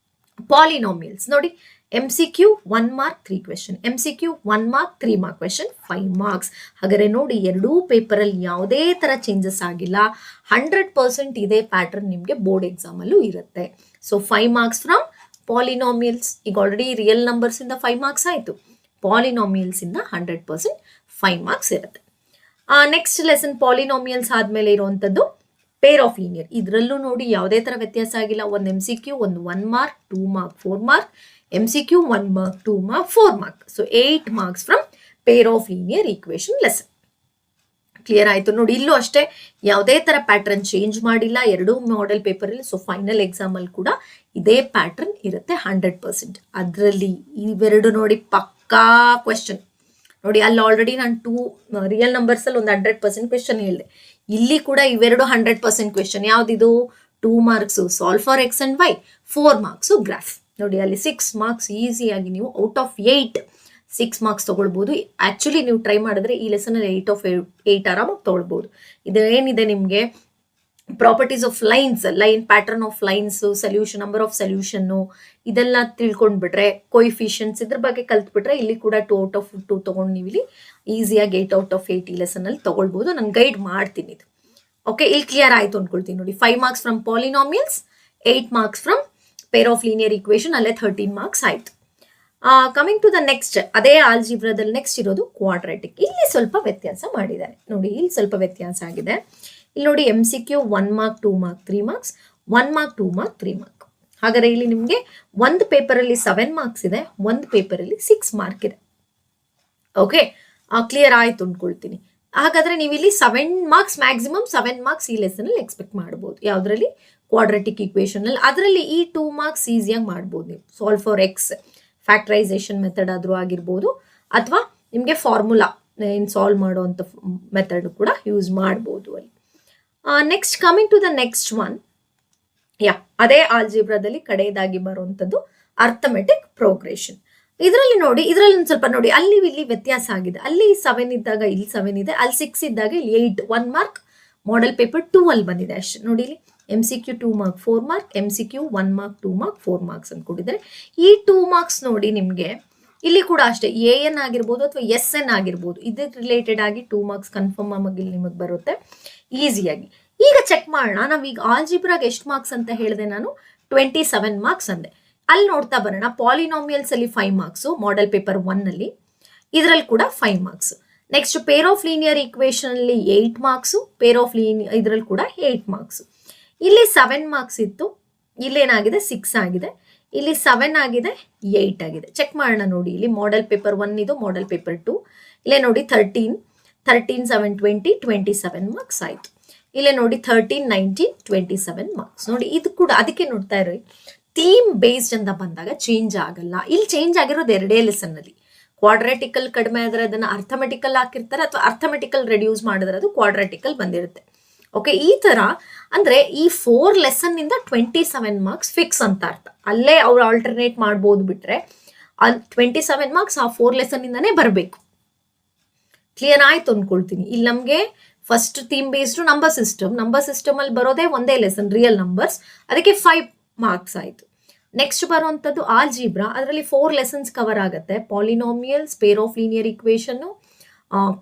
ಪಾಲಿನಾಮಿಯಲ್ಸ್ ನೋಡಿ, MCQ 1 mark 3 question, MCQ 1 mark 3 mark question 5 marks. ಹಾಗಾದ್ರೆ ನೋಡಿ, ಎರಡೂ ಪೇಪರ್ ಅಲ್ಲಿ ಯಾವುದೇ ತರ ಚೇಂಜಸ್ ಆಗಿಲ್ಲ, 100% ಇದೇ ಪ್ಯಾಟರ್ನ್ ನಿಮಗೆ ಬೋರ್ಡ್ ಎಕ್ಸಾಮ್ ಅಲ್ಲೂ ಇರುತ್ತೆ. So 5 marks from polynomials. ಈಗ ಆಲ್ರೆಡಿ ರಿಯಲ್ ನಂಬರ್ಸ್ ಇಂದ 5 ಮಾರ್ಕ್ಸ್ ಆಯ್ತು, ಪಾಲಿನಾಮಿಯಲ್ಸ್ ಇಂದ 100% 5 ಮಾರ್ಕ್ಸ್ ಇರುತ್ತೆ. ನೆಕ್ಸ್ಟ್ ಲೆಸನ್ ಪಾಲಿನಾಮಿಯಲ್ಸ್ ಆದ್ಮೇಲೆ ಇರುವಂತದ್ದು ಪೇರ್ ಆಫ್ ಲೀನಿಯರ್. ಇದರಲ್ಲೂ ನೋಡಿ ಯಾವುದೇ ತರ ವ್ಯತ್ಯಾಸ ಆಗಿಲ್ಲ. ಒಂದು MCQ, ಒಂದು 1 mark, 2 mark, 4 mark, MCQ 1 mark, 2 mark, 4 mark. So 8 marks from pair of linear equation lesson. Clear ಆಯ್ತು ನೋಡಿ, ಇಲ್ಲೂ ಅಷ್ಟೇ ಯಾವುದೇ ತರ ಪ್ಯಾಟರ್ನ್ ಚೇಂಜ್ ಮಾಡಿಲ್ಲ ಎರಡೂ ಮಾಡೆಲ್ ಪೇಪರ್ ಅಲ್ಲಿ. ಸೊ ಫೈನಲ್ ಎಕ್ಸಾಮ್ ಅಲ್ಲಿ ಕೂಡ ಇದೇ ಪ್ಯಾಟರ್ನ್ ಇರುತ್ತೆ 100%. ಅದರಲ್ಲಿ ಇವೆರಡು ನೋಡಿ ಪಕ್ಕಾ ಕ್ವೆಶನ್ ನೋಡಿ. ಅಲ್ಲಿ ಆಲ್ರೆಡಿ ನಾನು 2 ರಿಯಲ್ ನಂಬರ್ಸ್ ಅಲ್ಲಿ ಒಂದು 100% ಕ್ವೆಶನ್ ಹೇಳಿದೆ. ಇಲ್ಲಿ ಕೂಡ ಇವೆರಡು 100% ಕ್ವೆಶನ್. ಯಾವ್ದಿದು? 2 marks solve for X and Y, 4 marks graph. ನೋಡಿ ಅಲ್ಲಿ 6 ಮಾರ್ಕ್ಸ್ ಈಸಿಯಾಗಿ ನೀವು ಔಟ್ ಆಫ್ 8 6 ಮಾರ್ಕ್ಸ್ ತಗೊಳ್ಬಹುದು. ಆಕ್ಚುಲಿ ನೀವು ಟ್ರೈ ಮಾಡಿದ್ರೆ ಈ ಲೆಸನ್ ಅಲ್ಲಿ 8 ಆಫ್ 8 ಆರಾಮಾಗಿ ತಗೊಳ್ಬಹುದು. ಇದು ಏನಿದೆ ನಿಮಗೆ properties of lines, line pattern of lines, solution, number of solution, ಇದೆಲ್ಲ ತಿಳ್ಕೊಂಡ್ಬಿಟ್ರೆ, ಕೊಯಿಫಿಷಿಯನ್ಸ್ ಇದ್ರ ಬಗ್ಗೆ ಕಲ್ತ್ಬಿಟ್ರೆ ಇಲ್ಲಿ ಕೂಡ 2 ಔಟ್ ಆಫ್ 2 ತಗೊಂಡು ನೀವು ಇಲ್ಲಿ ಈಸಿಯಾಗಿ 8 ಔಟ್ ಆಫ್ 8 ಈ ಲೆಸನ್ ಅಲ್ಲಿ ತಗೊಳ್ಬಹುದು. ನಾನು ಗೈಡ್ ಮಾಡ್ತೀನಿ ಇದು. ಓಕೆ, ಇಲ್ಲಿ ಕ್ಲಿಯರ್ ಆಯ್ತು ಅನ್ಕೊಳ್ತೀನಿ ನೋಡಿ. 5 marks from polynomials, 8 marks from pair of linear equation, ಅಲ್ಲೇ 13 ಮಾರ್ಕ್ಸ್ ಆಯ್ತು. ಕಮಿಂಗ್ ಟು ದ ನೆಕ್ಸ್ಟ್, ಅದೇ ಆಲ್ಜಿಬ್ರಾದಲ್ಲಿ ನೆಕ್ಸ್ಟ್ ಇರೋದು ಕ್ವಾಡ್ರಾಟಿಕ್. ಇಲ್ಲಿ ಸ್ವಲ್ಪ ವ್ಯತ್ಯಾಸ ಮಾಡಿದ್ದಾರೆ ನೋಡಿ, ಇಲ್ಲಿ ಸ್ವಲ್ಪ ವ್ಯತ್ಯಾಸ ಆಗಿದೆ. ಇಲ್ಲಿ ನೋಡಿ MCQ 1 mark, 2 mark, 3 marks, 1 mark, 2 mark, 3 mark. ಹಾಗಾದ್ರೆ ಇಲ್ಲಿ ನಿಮಗೆ ಒಂದು ಪೇಪರ್ ಅಲ್ಲಿ 7 ಮಾರ್ಕ್ಸ್ ಇದೆ, ಒಂದು ಪೇಪರ್ ಅಲ್ಲಿ 6 ಮಾರ್ಕ್ ಇದೆ. ಓಕೆ, ಕ್ಲಿಯರ್ ಆಯ್ತು ಅನ್ಕೊಳ್ತೀನಿ. ಹಾಗಾದ್ರೆ ನೀವು ಇಲ್ಲಿ 7 ಮಾರ್ಕ್ಸ್ ಮ್ಯಾಕ್ಸಿಮಮ್ 7 ಮಾರ್ಕ್ಸ್ ಈ ಲೆಸನ್ ಅಲ್ಲಿ ಎಕ್ಸ್ಪೆಕ್ಟ್ ಮಾಡಬಹುದು. ಯಾವ್ದ್ರಲ್ಲಿ? ಕ್ವಾಡ್ರಾಟಿಕ್ ಈಕ್ವೇಶನ್ ಅಲ್ಲಿ. ಅದರಲ್ಲಿ ಈ 2 ಮಾರ್ಕ್ಸ್ ಈಸಿಯಾಗಿ ಮಾಡ್ಬೋದು ನೀವು. Solve for X factorisation method ಆದ್ರೂ ಆಗಿರ್ಬೋದು, ಅಥವಾ ನಿಮಗೆ ಫಾರ್ಮುಲಾ ಏನು ಸಾಲ್ವ್ ಮಾಡುವಂಥ ಮೆಥಡ್ ಕೂಡ ಯೂಸ್ ಮಾಡ್ಬೋದು ಅಲ್ಲಿ. Next coming to the next one, ಅದೇ ಆಲ್ಜಿಬ್ರಾದಲ್ಲಿ ಕಡೆಯದಾಗಿ ಬರುವಂಥದ್ದು ಅರ್ಥಮೆಟಿಕ್ ಪ್ರೋಗ್ರೆಷನ್. ಇದರಲ್ಲಿ ನೋಡಿ, ಇದರಲ್ಲಿ ಒಂದು ಸ್ವಲ್ಪ ನೋಡಿ, ಅಲ್ಲಿ ಇಲ್ಲಿ ವ್ಯತ್ಯಾಸ ಆಗಿದೆ. ಅಲ್ಲಿ 7 ಇದ್ದಾಗ ಇಲ್ಲಿ 7 ಇದೆ, ಅಲ್ಲಿ 6 ಇದ್ದಾಗ ಇಲ್ಲಿ 8. 1 ಮಾರ್ಕ್ ಮಾಡೆಲ್ ಪೇಪರ್ 2 ಅಲ್ಲಿ ಬಂದಿದೆ ಅಷ್ಟೇ. ನೋಡಿ ಇಲ್ಲಿ MCQ 2 mark 4 mark, MCQ 1 mark 2 mark 4 marks ಅನ್ಕೊಂಡಿದ್ದಾರೆ. ಈ 2 ಮಾರ್ಕ್ಸ್ ನೋಡಿ ನಿಮಗೆ ಇಲ್ಲಿ ಕೂಡ ಅಷ್ಟೇ AN ಆಗಿರ್ಬೋದು ಅಥವಾ SN ಆಗಿರ್ಬೋದು, ಇದಕ್ಕೆ ರಿಲೇಟೆಡ್ ಆಗಿ 2 ಮಾರ್ಕ್ಸ್ ಕನ್ಫರ್ಮ್ ಆಗಿ ನಿಮಗೆ ಬರುತ್ತೆ ಈಸಿಯಾಗಿ. ಈಗ ಚೆಕ್ ಮಾಡೋಣ, ನಾವೀಗ ಆಲ್ಜಿಬ್ರಾಗೆ ಎಷ್ಟು ಮಾರ್ಕ್ಸ್ ಅಂತ ಹೇಳಿದೆ ನಾನು? 27 ಮಾರ್ಕ್ಸ್ ಅಂದೆ. ಅಲ್ಲಿ ನೋಡ್ತಾ ಬರೋಣ, ಪಾಲಿನಾಮಿಯಲ್ಸ್ ಅಲ್ಲಿ 5 ಮಾರ್ಕ್ಸ್ ಮಾಡೆಲ್ ಪೇಪರ್ 1 ಅಲ್ಲಿ, ಇದರಲ್ಲಿ ಕೂಡ 5 marks. Next peer of linear equation ಅಲ್ಲಿ 8 ಮಾರ್ಕ್ಸ್, ಪೇರ್ ಆಫ್ ಲೀನಿಯರ್ ಇದರಲ್ಲಿ ಕೂಡ 8 ಮಾರ್ಕ್ಸ್. ಇಲ್ಲಿ 7 ಮಾರ್ಕ್ಸ್ ಇತ್ತು, ಇಲ್ಲೇನಾಗಿದೆ 6 ಆಗಿದೆ, ಇಲ್ಲಿ 7 ಆಗಿದೆ, 8 ಆಗಿದೆ. ಚೆಕ್ ಮಾಡೋಣ ನೋಡಿ, ಇಲ್ಲಿ ಮಾಡೆಲ್ ಪೇಪರ್ 1 ಇದು, ಮಾಡೆಲ್ ಪೇಪರ್ 2 ಇಲ್ಲೇ ನೋಡಿ 13 7 20 27 ಮಾರ್ಕ್ಸ್ ಆಯ್ತು. ಇಲ್ಲೇ ನೋಡಿ 13 19 27 ಮಾರ್ಕ್ಸ್. ನೋಡಿ ಇದು ಕೂಡ ಅದಕ್ಕೆ ನೋಡ್ತಾ ಇರೋದು, ಥೀಮ್ ಬೇಸ್ಡ್ ಅಂತ ಬಂದಾಗ ಚೇಂಜ್ ಆಗಲ್ಲ. ಇಲ್ಲಿ ಚೇಂಜ್ ಆಗಿರೋದು 2 ಲೆಸನ್ ಅಲ್ಲಿ. ಕ್ವಾಡ್ರಾಟಿಕಲ್ ಕಡಿಮೆ ಆದ್ರೆ ಅದನ್ನ ಅರ್ಥಮೆಟಿಕಲ್ ಹಾಕಿರ್ತಾರೆ, ಅಥವಾ ಅರ್ಥಮೆಟಿಕಲ್ ರೆಡ್ಯೂಸ್ ಮಾಡಿದ್ರೆ ಅದು ಕ್ವಾಡ್ರಾಟಿಕಲ್ ಬಂದಿರುತ್ತೆ. ಓಕೆ, ಈ ತರ ಅಂದ್ರೆ ಈ 4 ಲೆಸನ್ ಇಂದ 27 ಮಾರ್ಕ್ಸ್ ಫಿಕ್ಸ್ ಅಂತ ಅರ್ಥ. ಅಲ್ಲೇ ಅವ್ರು ಆಲ್ಟರ್ನೇಟ್ ಮಾಡ್ಬೋದು, ಬಿಟ್ರೆ 27 ಮಾರ್ಕ್ಸ್ ಆ 4 ಲೆಸನ್ ಇಂದಾನೇ ಬರಬೇಕು. ಕ್ಲಿಯರ್ ಆಯ್ತು ಅನ್ಕೊಳ್ತೀನಿ. ಇಲ್ಲಿ ನಮ್ಗೆ first theme based number system ಅಲ್ಲಿ ಬರೋದೇ ಒಂದೇ ಲೆಸನ್, ರಿಯಲ್ ನಂಬರ್ಸ್, ಅದಕ್ಕೆ 5 ಮಾರ್ಕ್ಸ್ ಆಯ್ತು. ನೆಕ್ಸ್ಟ್ ಬರುವಂತದ್ದು ಆಲ್ಜಿಬ್ರಾ, ಅದರಲ್ಲಿ 4 ಲೆಸನ್ಸ್ ಕವರ್ ಆಗುತ್ತೆ. Polynomials, pair of linear equation,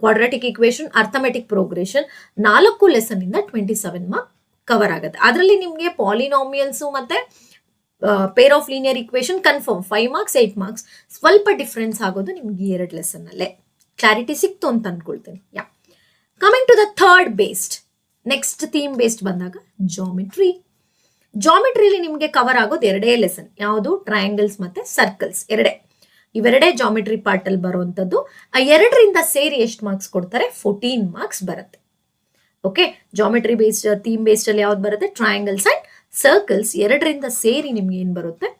quadratic equation, arithmetic progression, 4 lesson ಇಂದ 27 ಮಾರ್ಕ್ ಕವರ್ ಆಗುತ್ತೆ. ಅದರಲ್ಲಿ ನಿಮಗೆ ಪಾಲಿನಾಮಿಯಲ್ಸ್ ಮತ್ತೆ pair of linear equation confirm 5 marks 8 marks. ಸ್ವಲ್ಪ ಡಿಫ್ರೆನ್ಸ್ ಆಗೋದು ನಿಮ್ಗೆ 2 ಲೆಸನ್ ಅಲ್ಲೇ. ಕ್ಲಾರಿಟಿ ಸಿಕ್ತು ಅಂತ ಅನ್ಕೊಳ್ತೇನೆ. Coming to the third based, next theme based ಬಂದಾಗ ಜಾಮಿಟ್ರಿಲಿ ನಿಮಗೆ ಕವರ್ ಆಗೋದು 2 ಲೆಸನ್. ಯಾವುದು? ಟ್ರಯಾಂಗಲ್ಸ್ ಮತ್ತೆ ಸರ್ಕಲ್ಸ್, ಇವೆರಡೇ ಜಾಮಿಟ್ರಿ ಪಾರ್ಟ್ ಅಲ್ಲಿ ಬರುವಂತದ್ದು. ಆ 2ರಿಂದ ಸೇರಿ ಎಷ್ಟು ಮಾರ್ಕ್ಸ್ ಕೊಡ್ತಾರೆ? 14 ಮಾರ್ಕ್ಸ್ ಬರುತ್ತೆ. Okay, geometry based theme based ಅಲ್ಲಿ ಯಾವ್ದು ಬರುತ್ತೆ? Triangles and circles. 2ರಿಂದ ಸೇರಿ ನಿಮ್ಗೆ ಏನ್ ಬರುತ್ತೆ?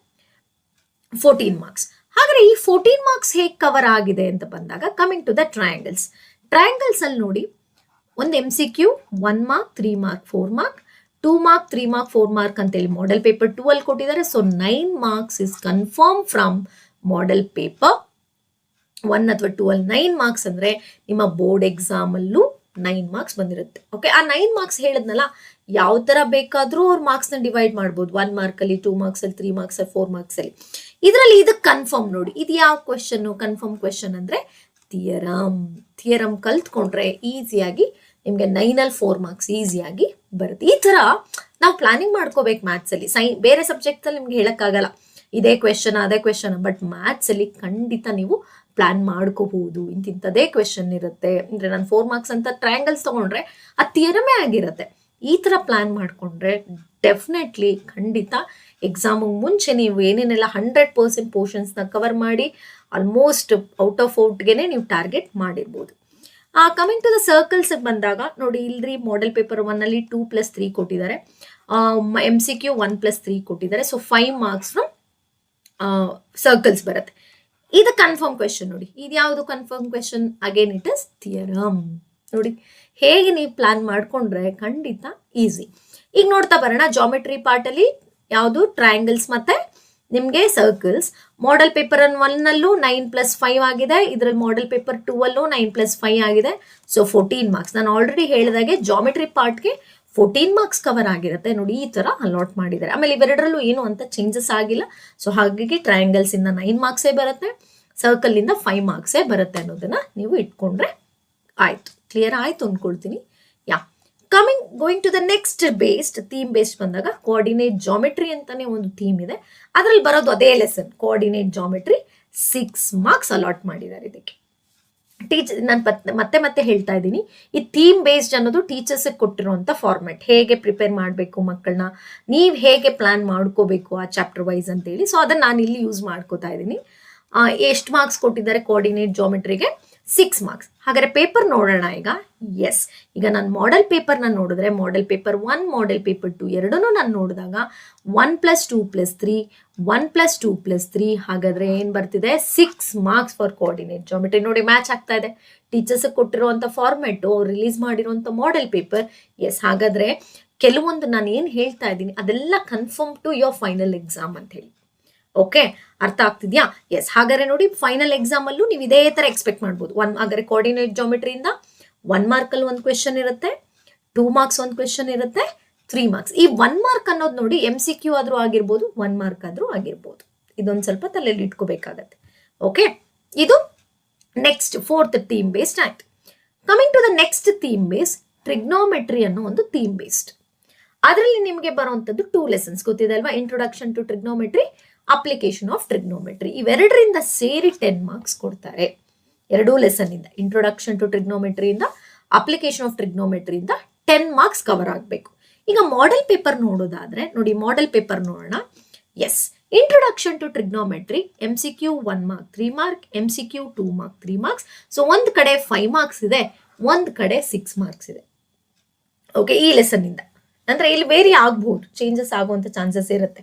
14 ಮಾರ್ಕ್ಸ್. ಹಾಗಾದ್ರೆ ಈ 14 ಮಾರ್ಕ್ಸ್ ಹೇಗೆ ಕವರ್ ಆಗಿದೆ ಅಂತ ಬಂದಾಗ, ಕಮಿಂಗ್ ಟು ದ ಟ್ರಯಾಂಗಲ್ಸ್ ಅಲ್ಲಿ ನೋಡಿ, ಒಂದು MCQ 1 mark 3 mark 4 mark, 2 mark 3 mark 4 mark ಅಂತೇಳಿ ಮಾಡೆಲ್ ಪೇಪರ್ 2 ಅಲ್ಲಿ ಕೊಟ್ಟಿದ್ದಾರೆ. So 9 marks is confirm from model paper 1 ಅಥವಾ 2 ಅಲ್ಲಿ 9 ಮಾರ್ಕ್ಸ್ ಅಂದರೆ ನಿಮ್ಮ ಬೋರ್ಡ್ ಎಕ್ಸಾಮಲ್ಲೂ 9 ಮಾರ್ಕ್ಸ್ ಬಂದಿರುತ್ತೆ. ಓಕೆ, ಆ 9 ಮಾರ್ಕ್ಸ್ ಹೇಳಿದ್ನಲ್ಲ, ಯಾವ ಥರ ಬೇಕಾದರೂ ಅವ್ರ ಮಾರ್ಕ್ಸ್ನ ಡಿವೈಡ್ ಮಾಡ್ಬೋದು. 1 ಮಾರ್ಕಲ್ಲಿ, 2 ಮಾರ್ಕ್ಸಲ್ಲಿ, 3 ಮಾರ್ಕ್ಸಲ್ಲಿ, 4 ಮಾರ್ಕ್ಸಲ್ಲಿ. ಇದರಲ್ಲಿ ಇದು ಕನ್ಫರ್ಮ್ ನೋಡಿ. ಇದು ಯಾವ ಕ್ವೆಶನ್ನು? ಕನ್ಫರ್ಮ್ ಕ್ವೆಶನ್ ಅಂದರೆ ಥಿಯರಮ್ ಕಲ್ತ್ಕೊಂಡ್ರೆ ಈಸಿಯಾಗಿ ನಿಮಗೆ 9ಅಲ್ಲಿ 4 ಮಾರ್ಕ್ಸ್ ಈಸಿಯಾಗಿ ಬರುತ್ತೆ. ಈ ಥರ ನಾವು ಪ್ಲಾನಿಂಗ್ ಮಾಡ್ಕೋಬೇಕು ಮ್ಯಾಥ್ಸಲ್ಲಿ. ಬೇರೆ ಸಬ್ಜೆಕ್ಟಲ್ಲಿ ನಿಮ್ಗೆ ಹೇಳೋಕ್ಕಾಗಲ್ಲ ಇದೇ ಕ್ವೆಶನ್ ಅದೇ ಕ್ವೆಶನ್, ಬಟ್ ಮ್ಯಾಥ್ಸಲ್ಲಿ ಖಂಡಿತ ನೀವು ಪ್ಲಾನ್ ಮಾಡ್ಕೋಬಹುದು. ಇಂಥದೇ ಕ್ವೆಶನ್ ಇರುತ್ತೆ ಅಂದರೆ ನಾನು 4 ಮಾರ್ಕ್ಸ್ ಅಂತ ಟ್ರಯಾಂಗಲ್ಸ್ ತೊಗೊಂಡ್ರೆ ಅದು ಥಿಯರಮೇ ಆಗಿರುತ್ತೆ. ಈ ಥರ ಪ್ಲಾನ್ ಮಾಡಿಕೊಂಡ್ರೆ ಡೆಫಿನೆಟ್ಲಿ ಖಂಡಿತ ಎಕ್ಸಾಮಿಗೆ ಮುಂಚೆ ನೀವು ಏನೇನೆಲ್ಲ 100% ಪೋರ್ಷನ್ಸ್ನ ಕವರ್ ಮಾಡಿ ಆಲ್ಮೋಸ್ಟ್ ಔಟ್ ಆಫ್ ಔಟ್ಗೆ ನೀವು ಟಾರ್ಗೆಟ್ ಮಾಡಿರ್ಬೋದು. ಕಮಿಂಗ್ ಟು ದ ಸರ್ಕಲ್ಸ್ ಬಂದಾಗ ನೋಡಿ, ಇಲ್ರಿ ಮಾಡೆಲ್ ಪೇಪರ್ 1ಅಲ್ಲಿ 2+3 ಕೊಟ್ಟಿದ್ದಾರೆ, MCQ 1+3 ಕೊಟ್ಟಿದ್ದಾರೆ. ಸೊ 5 ಮಾರ್ಕ್ಸ್ ಫ್ರಮ್ ಸರ್ಕಲ್ಸ್ ಬರುತ್ತೆ. ಇದು ಕನ್ಫರ್ಮ್ ಕ್ವೆಶನ್ ನೋಡಿ. ಇದು ಯಾವುದು confirm question? Again it is theorem. ನೋಡಿ ಹೇಗೆ ನೀವು ಪ್ಲಾನ್ ಮಾಡಿಕೊಂಡ್ರೆ ಖಂಡಿತ ಈಸಿ. ಈಗ ನೋಡ್ತಾ ಬರೋಣ, ಜಾಮೆಟ್ರಿ ಪಾರ್ಟಲ್ಲಿ ಯಾವುದು ಟ್ರಯಾಂಗಲ್ಸ್ ಮತ್ತೆ ನಿಮಗೆ ಸರ್ಕಲ್ಸ್. ಮಾಡೆಲ್ ಪೇಪರ್ 1ಅಲ್ಲೂ 9+5 ಆಗಿದೆ, ಇದರಲ್ಲಿ ಮಾಡೆಲ್ ಪೇಪರ್ 2ಅಲ್ಲೂ 9+5 ಆಗಿದೆ. So 14 marks. ನಾನು ಆಲ್ರೆಡಿ ಹೇಳಿದಾಗೆ ಜಾಮೆಟ್ರಿ ಪಾರ್ಟ್ಗೆ 14 ಮಾರ್ಕ್ಸ್ ಕವರ್ ಆಗಿರುತ್ತೆ ನೋಡಿ. ಈ ಥರ ಅಲಾಟ್ ಮಾಡಿದ್ದಾರೆ. ಆಮೇಲೆ ಇವೆರಡರಲ್ಲೂ ಏನು ಅಂತ ಚೇಂಜಸ್ ಆಗಿಲ್ಲ. ಸೊ ಹಾಗಾಗಿ ಟ್ರಯಾಂಗಲ್ಸಿಂದ 9 ಮಾರ್ಕ್ಸೇ ಬರುತ್ತೆ, ಸರ್ಕಲಿಂದ 5 ಮಾರ್ಕ್ಸೇ ಬರುತ್ತೆ ಅನ್ನೋದನ್ನ ನೀವು ಇಟ್ಕೊಂಡ್ರೆ ಆಯಿತು. ಕ್ಲಿಯರ್ ಆಯಿತು ಅಂದ್ಕೊಳ್ತೀನಿ. Going to the next theme based ಬಂದಾಗ ಕೋಆರ್ಡಿನೇಟ್ ಜಾಮೆಟ್ರಿ ಅಂತಾನೆ ಒಂದು ಥೀಮ್ ಇದೆ. ಅದರಲ್ಲಿ ಬರೋದು ಅದೇ lesson, coordinate geometry. 6 marks allot ಮಾಡಿದ್ದಾರೆ ಇದಕ್ಕೆ. ನಾನು ಮತ್ತೆ ಹೇಳ್ತಾ ಇದ್ದೀನಿ, ಈ ಥೀಮ್ ಬೇಸ್ಡ್ ಅನ್ನೋದು ಟೀಚರ್ಸಿಗೆ ಕೊಟ್ಟಿರುವಂಥ ಫಾರ್ಮ್ಯಾಟ್. ಹೇಗೆ ಪ್ರಿಪೇರ್ ಮಾಡಬೇಕು ಮಕ್ಕಳನ್ನ, ನೀವು ಹೇಗೆ ಪ್ಲಾನ್ ಮಾಡ್ಕೋಬೇಕು ಆ ಚಾಪ್ಟರ್ ವೈಸ್ ಅಂತೇಳಿ. ಸೊ ಅದನ್ನು ನಾನು ಇಲ್ಲಿ ಯೂಸ್ ಮಾಡ್ಕೋತಾ ಇದ್ದೀನಿ. ಎಷ್ಟು ಮಾರ್ಕ್ಸ್ ಕೊಟ್ಟಿದ್ದಾರೆ ಕೋಆರ್ಡಿನೇಟ್ ಜಾಮೆಟ್ರಿಗೆ? 6 ಮಾರ್ಕ್ಸ್. ಹಾಗಾದ್ರೆ ಪೇಪರ್ ನೋಡೋಣ ಈಗ. ಎಸ್, ಈಗ ನಾನು ಮಾಡೆಲ್ ಪೇಪರ್ನ ನೋಡಿದ್ರೆ ಮಾಡೆಲ್ ಪೇಪರ್ 1, ಮಾಡೆಲ್ ಪೇಪರ್ 2 ಎರಡನ್ನೂ ನಾನು ನೋಡಿದಾಗ 1+2+3, 1+2+3 ಹಾಗಾದ್ರೆ ಏನು ಬರ್ತಿದೆ? 6 ಮಾರ್ಕ್ಸ್ ಫಾರ್ ಕೋಆರ್ಡಿನೇಟ್ ಜಾಮೆಟ್ರಿ. ನೋಡಿ ಮ್ಯಾಚ್ ಆಗ್ತಾ ಇದೆ ಟೀಚರ್ಸ್ ಕೊಟ್ಟಿರುವಂಥ ಫಾರ್ಮೆಟು, ರಿಲೀಸ್ ಮಾಡಿರುವಂಥ ಮಾಡೆಲ್ ಪೇಪರ್. ಎಸ್, ಹಾಗಾದ್ರೆ ಕೆಲವೊಂದು ನಾನು ಏನು ಹೇಳ್ತಾ ಇದ್ದೀನಿ ಅದೆಲ್ಲ confirm to your final exam ಅಂತ ಹೇಳಿ. ಓಕೆ, ಅರ್ಥ ಆಗ್ತಿದ್ಯಾ? ಎಸ್, ಹಾಗಾದ್ರೆ ನೋಡಿ ಫೈನಲ್ ಎಕ್ಸಾಮಲ್ಲೂ ನೀವು ಇದೇ ಥರ ಎಕ್ಸ್ಪೆಕ್ಟ್ ಮಾಡ್ಬೋದು. ಹಾಗಾದ್ರೆ ಕೋಆರ್ಡಿನೇಟ್ ಜಾಮೆಟ್ರಿಯಿಂದ 1 ಮಾರ್ಕಲ್ಲಿ ಒಂದು ಕ್ವೆಶನ್ ಇರುತ್ತೆ, 2 ಮಾರ್ಕ್ಸ್ ಒಂದು ಕ್ವೆಶನ್ ಇರುತ್ತೆ, 3 ಮಾರ್ಕ್ಸ್. ಈ 1 ಮಾರ್ಕ್ ಅನ್ನೋದು ನೋಡಿ MCQ ಆದರೂ ಆಗಿರ್ಬೋದು, 1 ಮಾರ್ಕ್ ಆದರೂ ಆಗಿರ್ಬೋದು. ಇದೊಂದು ಸ್ವಲ್ಪ ತಲೆಯಲ್ಲಿ ಇಟ್ಕೋಬೇಕಾಗತ್ತೆ. ಓಕೆ, ಇದು ನೆಕ್ಸ್ಟ್ 4th ಥೀಮ್ ಬೇಸ್ಡ್ ಆಯ್ತು. Coming to the next theme based, trigonometry ಅನ್ನೋ ಒಂದು ಥೀಮ್ ಬೇಸ್ಡ್. ಅದರಲ್ಲಿ ನಿಮಗೆ ಬರುವಂಥದ್ದು 2 ಲೆಸನ್ಸ್ ಗೊತ್ತಿದೆ ಅಲ್ವಾ? Introduction to trigonometry, application of trigonometry. ಇವೆರಡರಿಂದ ಸೇರಿ 10 ಮಾರ್ಕ್ಸ್ ಕೊಡ್ತಾರೆ. 2 ಲೆಸನ್ ಇಂದ, ಇಂಟ್ರೊಡಕ್ಷನ್ ಟು ಟ್ರಿಗ್ನೋಮೆಟ್ರಿಯಿಂದ ಅಪ್ಲಿಕೇಶನ್ ಆಫ್ ಟ್ರಿಗ್ನೋಮೆಟ್ರಿಯಿಂದ 10 ಮಾರ್ಕ್ಸ್ ಕವರ್ ಆಗಬೇಕು. ಈಗ ಮಾಡೆಲ್ ಪೇಪರ್ ನೋಡೋದಾದ್ರೆ ನೋಡಿ, ಮಾಡೆಲ್ ಪೇಪರ್ ನೋಡೋಣ. Yes, introduction to trigonometry MCQ 1 mark 3 mark, MCQ 2 mark 3 marks. So ಒಂದು ಕಡೆ 5 ಮಾರ್ಕ್ಸ್ ಇದೆ, ಒಂದು ಕಡೆ 6 ಮಾರ್ಕ್ಸ್ ಇದೆ. ಓಕೆ, ಈ ಲೆಸನ್ ಇಂದ ಅಂದ್ರೆ ಇಲ್ಲಿ ವೇರಿ ಆಗ್ಬಹುದು, ಚೇಂಜಸ್ ಆಗುವಂತ ಚಾನ್ಸಸ್ ಇರುತ್ತೆ.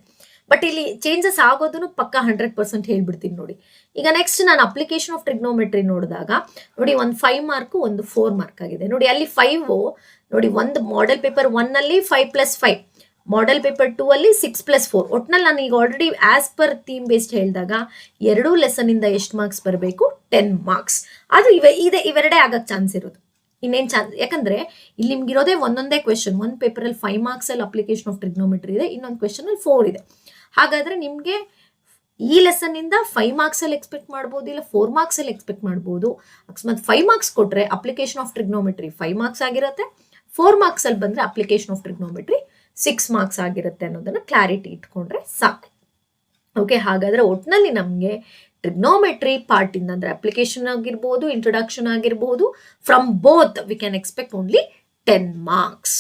ಬಟ್ ಇಲ್ಲಿ ಚೇಂಜಸ್ ಆಗೋದನ್ನು ಪಕ್ಕ 100% ಹೇಳ್ಬಿಡ್ತೀನಿ ನೋಡಿ. ಈಗ ನೆಕ್ಸ್ಟ್ ನಾನು ಅಪ್ಲಿಕೇಶನ್ ಆಫ್ ಟ್ರಿಗ್ನೋಮೆಟ್ರಿ ನೋಡಿದಾಗ ನೋಡಿ, ಒಂದು 5 ಮಾರ್ಕು, ಒಂದು 4 ಮಾರ್ಕ್ ಆಗಿದೆ ನೋಡಿ. ಅಲ್ಲಿ 5 ನೋಡಿ, ಒಂದು ಮಾಡೆಲ್ ಪೇಪರ್ 1ಅಲ್ಲಿ 5+5, ಮಾಡೆಲ್ ಪೇಪರ್ 2 ಅಲ್ಲಿ 6+4. ಒಟ್ನಲ್ಲಿ ನಾನು ಈಗ already as per theme based ಹೇಳಿದಾಗ 2 ಲೆಸನ್ ಇಂದ ಎಷ್ಟು ಮಾರ್ಕ್ಸ್ ಬರಬೇಕು? 10 ಮಾರ್ಕ್ಸ್. ಅದು ಇವೆರಡೇ ಆಗಕ್ಕೆ ಚಾನ್ಸ್ ಇರೋದು, ಇನ್ನೇನು ಚಾನ್ಸ್. ಯಾಕಂದ್ರೆ ಇಲ್ಲಿ ನಿಮ್ಗೆ ಇರೋದೇ ಒಂದೊಂದೇ ಕ್ವೆಶನ್. ಒಂದು ಪೇಪರಲ್ಲಿ 5 ಮಾರ್ಕ್ಸ್ ಅಲ್ಲಿ ಅಪ್ಲಿಕೇಶನ್ ಆಫ್ ಟ್ರಿಗ್ನೋಮೆಟ್ರಿ ಇದೆ, ಇನ್ನೊಂದು ಕ್ವೆಶನ್ ಅಲ್ಲಿ 4 ಇದೆ. ಹಾಗಾದ್ರೆ ನಿಮಗೆ ಈ ಲೆಸನ್ ಇಂದ 5 ಮಾರ್ಕ್ಸ್ ಅಲ್ಲಿ ಎಕ್ಸ್ಪೆಕ್ಟ್ ಮಾಡ್ಬೋದು, ಇಲ್ಲ 4 ಮಾರ್ಕ್ಸ್ ಅಲ್ಲಿ ಎಕ್ಸ್ಪೆಕ್ಟ್ ಮಾಡ್ಬೋದು. ಅಕಸ್ಮಾತ್ 5 ಮಾರ್ಕ್ಸ್ ಕೊಟ್ರೆ ಅಪ್ಲಿಕೇಶನ್ ಆಫ್ ಟ್ರಿಗ್ನೋಮೆಟ್ರಿ 5 ಮಾರ್ಕ್ಸ್ ಆಗಿರುತ್ತೆ, 4 ಮಾರ್ಕ್ಸ್ ಅಲ್ಲಿ ಬಂದ್ರೆ ಅಪ್ಲಿಕೇಶನ್ ಆಫ್ ಟ್ರಿಗ್ನೋಮೆಟ್ರಿ 6 ಮಾರ್ಕ್ಸ್ ಆಗಿರುತ್ತೆ ಅನ್ನೋದನ್ನ ಕ್ಲಾರಿಟಿ ಇಟ್ಕೊಂಡ್ರೆ ಸಾಕು. ಓಕೆ, ಹಾಗಾದ್ರೆ ಒಟ್ನಲ್ಲಿ ನಮಗೆ ಟ್ರಿಗ್ನೋಮೆಟ್ರಿ ಪಾರ್ಟ್ ಇಂದ ಅಂದ್ರೆ ಅಪ್ಲಿಕೇಶನ್ ಆಗಿರ್ಬೋದು, ಇಂಟ್ರೊಡಕ್ಷನ್ ಆಗಿರ್ಬೋದು, from both we can expect only 10 marks.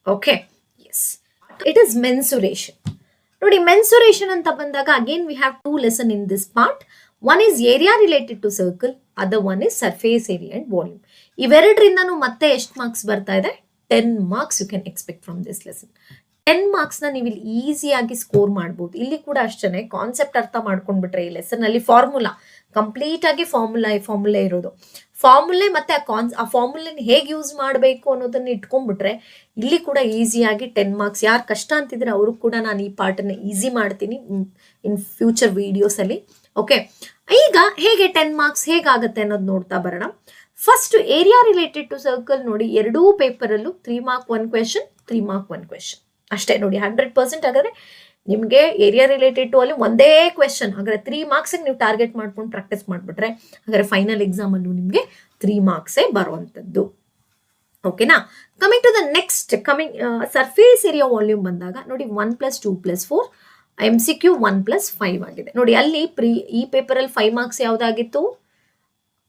Okay, yes, it is mensuration. ನೋಡಿ, ಮೆನ್ಸುರೇಷನ್ ಅಂತ ಬಂದಾಗ again we have 2 lesson in this part. One is area related to circle, other one is surface area and volume. ಇವೆರಡರಿಂದನೂ ಮತ್ತೆ ಎಷ್ಟು marks ಬರ್ತಾ ಇದೆ? 10 marks you can expect from this lesson. 10 ಮಾರ್ಕ್ಸ್ನ ನೀವು ಇಲ್ಲಿ ಈಸಿಯಾಗಿ ಸ್ಕೋರ್ ಮಾಡ್ಬೋದು. ಇಲ್ಲಿ ಕೂಡ ಅಷ್ಟೇ, ಕಾನ್ಸೆಪ್ಟ್ ಅರ್ಥ ಮಾಡ್ಕೊಂಡ್ಬಿಟ್ರೆ ಈ ಲೆಸನ್ ಅಲ್ಲಿ ಫಾರ್ಮುಲಾ ಕಂಪ್ಲೀಟ್ ಆಗಿ ಫಾರ್ಮುಲಾ ಇರೋದು. ಫಾರ್ಮುಲೆ ಮತ್ತೆ ಆ ಫಾರ್ಮುಲೆನ ಹೇಗೆ ಯೂಸ್ ಮಾಡಬೇಕು ಅನ್ನೋದನ್ನ ಇಟ್ಕೊಂಡ್ಬಿಟ್ರೆ ಇಲ್ಲಿ ಕೂಡ ಈಸಿಯಾಗಿ 10 ಮಾರ್ಕ್ಸ್. ಯಾರು ಕಷ್ಟ ಅಂತಿದ್ರೆ ಅವ್ರಿಗೆ ಕೂಡ ನಾನು ಈ ಪಾರ್ಟನ್ನು ಈಸಿ ಮಾಡ್ತೀನಿ ಇನ್ ಫ್ಯೂಚರ್ ವಿಡಿಯೋಸ್ ಅಲ್ಲಿ. ಓಕೆ, ಈಗ ಹೇಗೆ 10 ಮಾರ್ಕ್ಸ್ ಹೇಗಾಗುತ್ತೆ ಅನ್ನೋದು ನೋಡ್ತಾ ಬರೋಣ. First area related to circle ನೋಡಿ, ಎರಡೂ ಪೇಪರಲ್ಲೂ 3 ಮಾರ್ಕ್ 1 ಕ್ವೆಶನ್, 3 ಮಾರ್ಕ್ 1 ಕ್ವೆಶನ್ ಅಷ್ಟೇ ನೋಡಿ. 100% ಹಾಗಾದ್ರೆ ನಿಮಗೆ ಏರಿಯಾ ರಿಲೇಟೆಡ್ ಟು ಅಲ್ಲಿ ಒಂದೇ ಕ್ವೆಶನ್, ಹಾಗಾದ್ರೆ 3 ಮಾರ್ಕ್ಸ್ ನೀವು ಟಾರ್ಗೆಟ್ ಮಾಡ್ಕೊಂಡು ಪ್ರಾಕ್ಟೀಸ್ ಮಾಡಿಬಿಟ್ರೆ ಹಾಗಾದ್ರೆ ಫೈನಲ್ ಎಕ್ಸಾಮ್ ಅಲ್ಲೂ ನಿಮಗೆ 3 ಮಾರ್ಕ್ಸೇ ಬರುವಂಥದ್ದು. ಓಕೆನಾ. Coming to the next, surface area volume ಬಂದಾಗ ನೋಡಿ 1 + 2 + 4 MCQ 1 + 5 ಆಗಿದೆ ನೋಡಿ. ಅಲ್ಲಿ ಈ ಪೇಪರಲ್ಲಿ 5 ಮಾರ್ಕ್ಸ್ ಯಾವುದಾಗಿತ್ತು,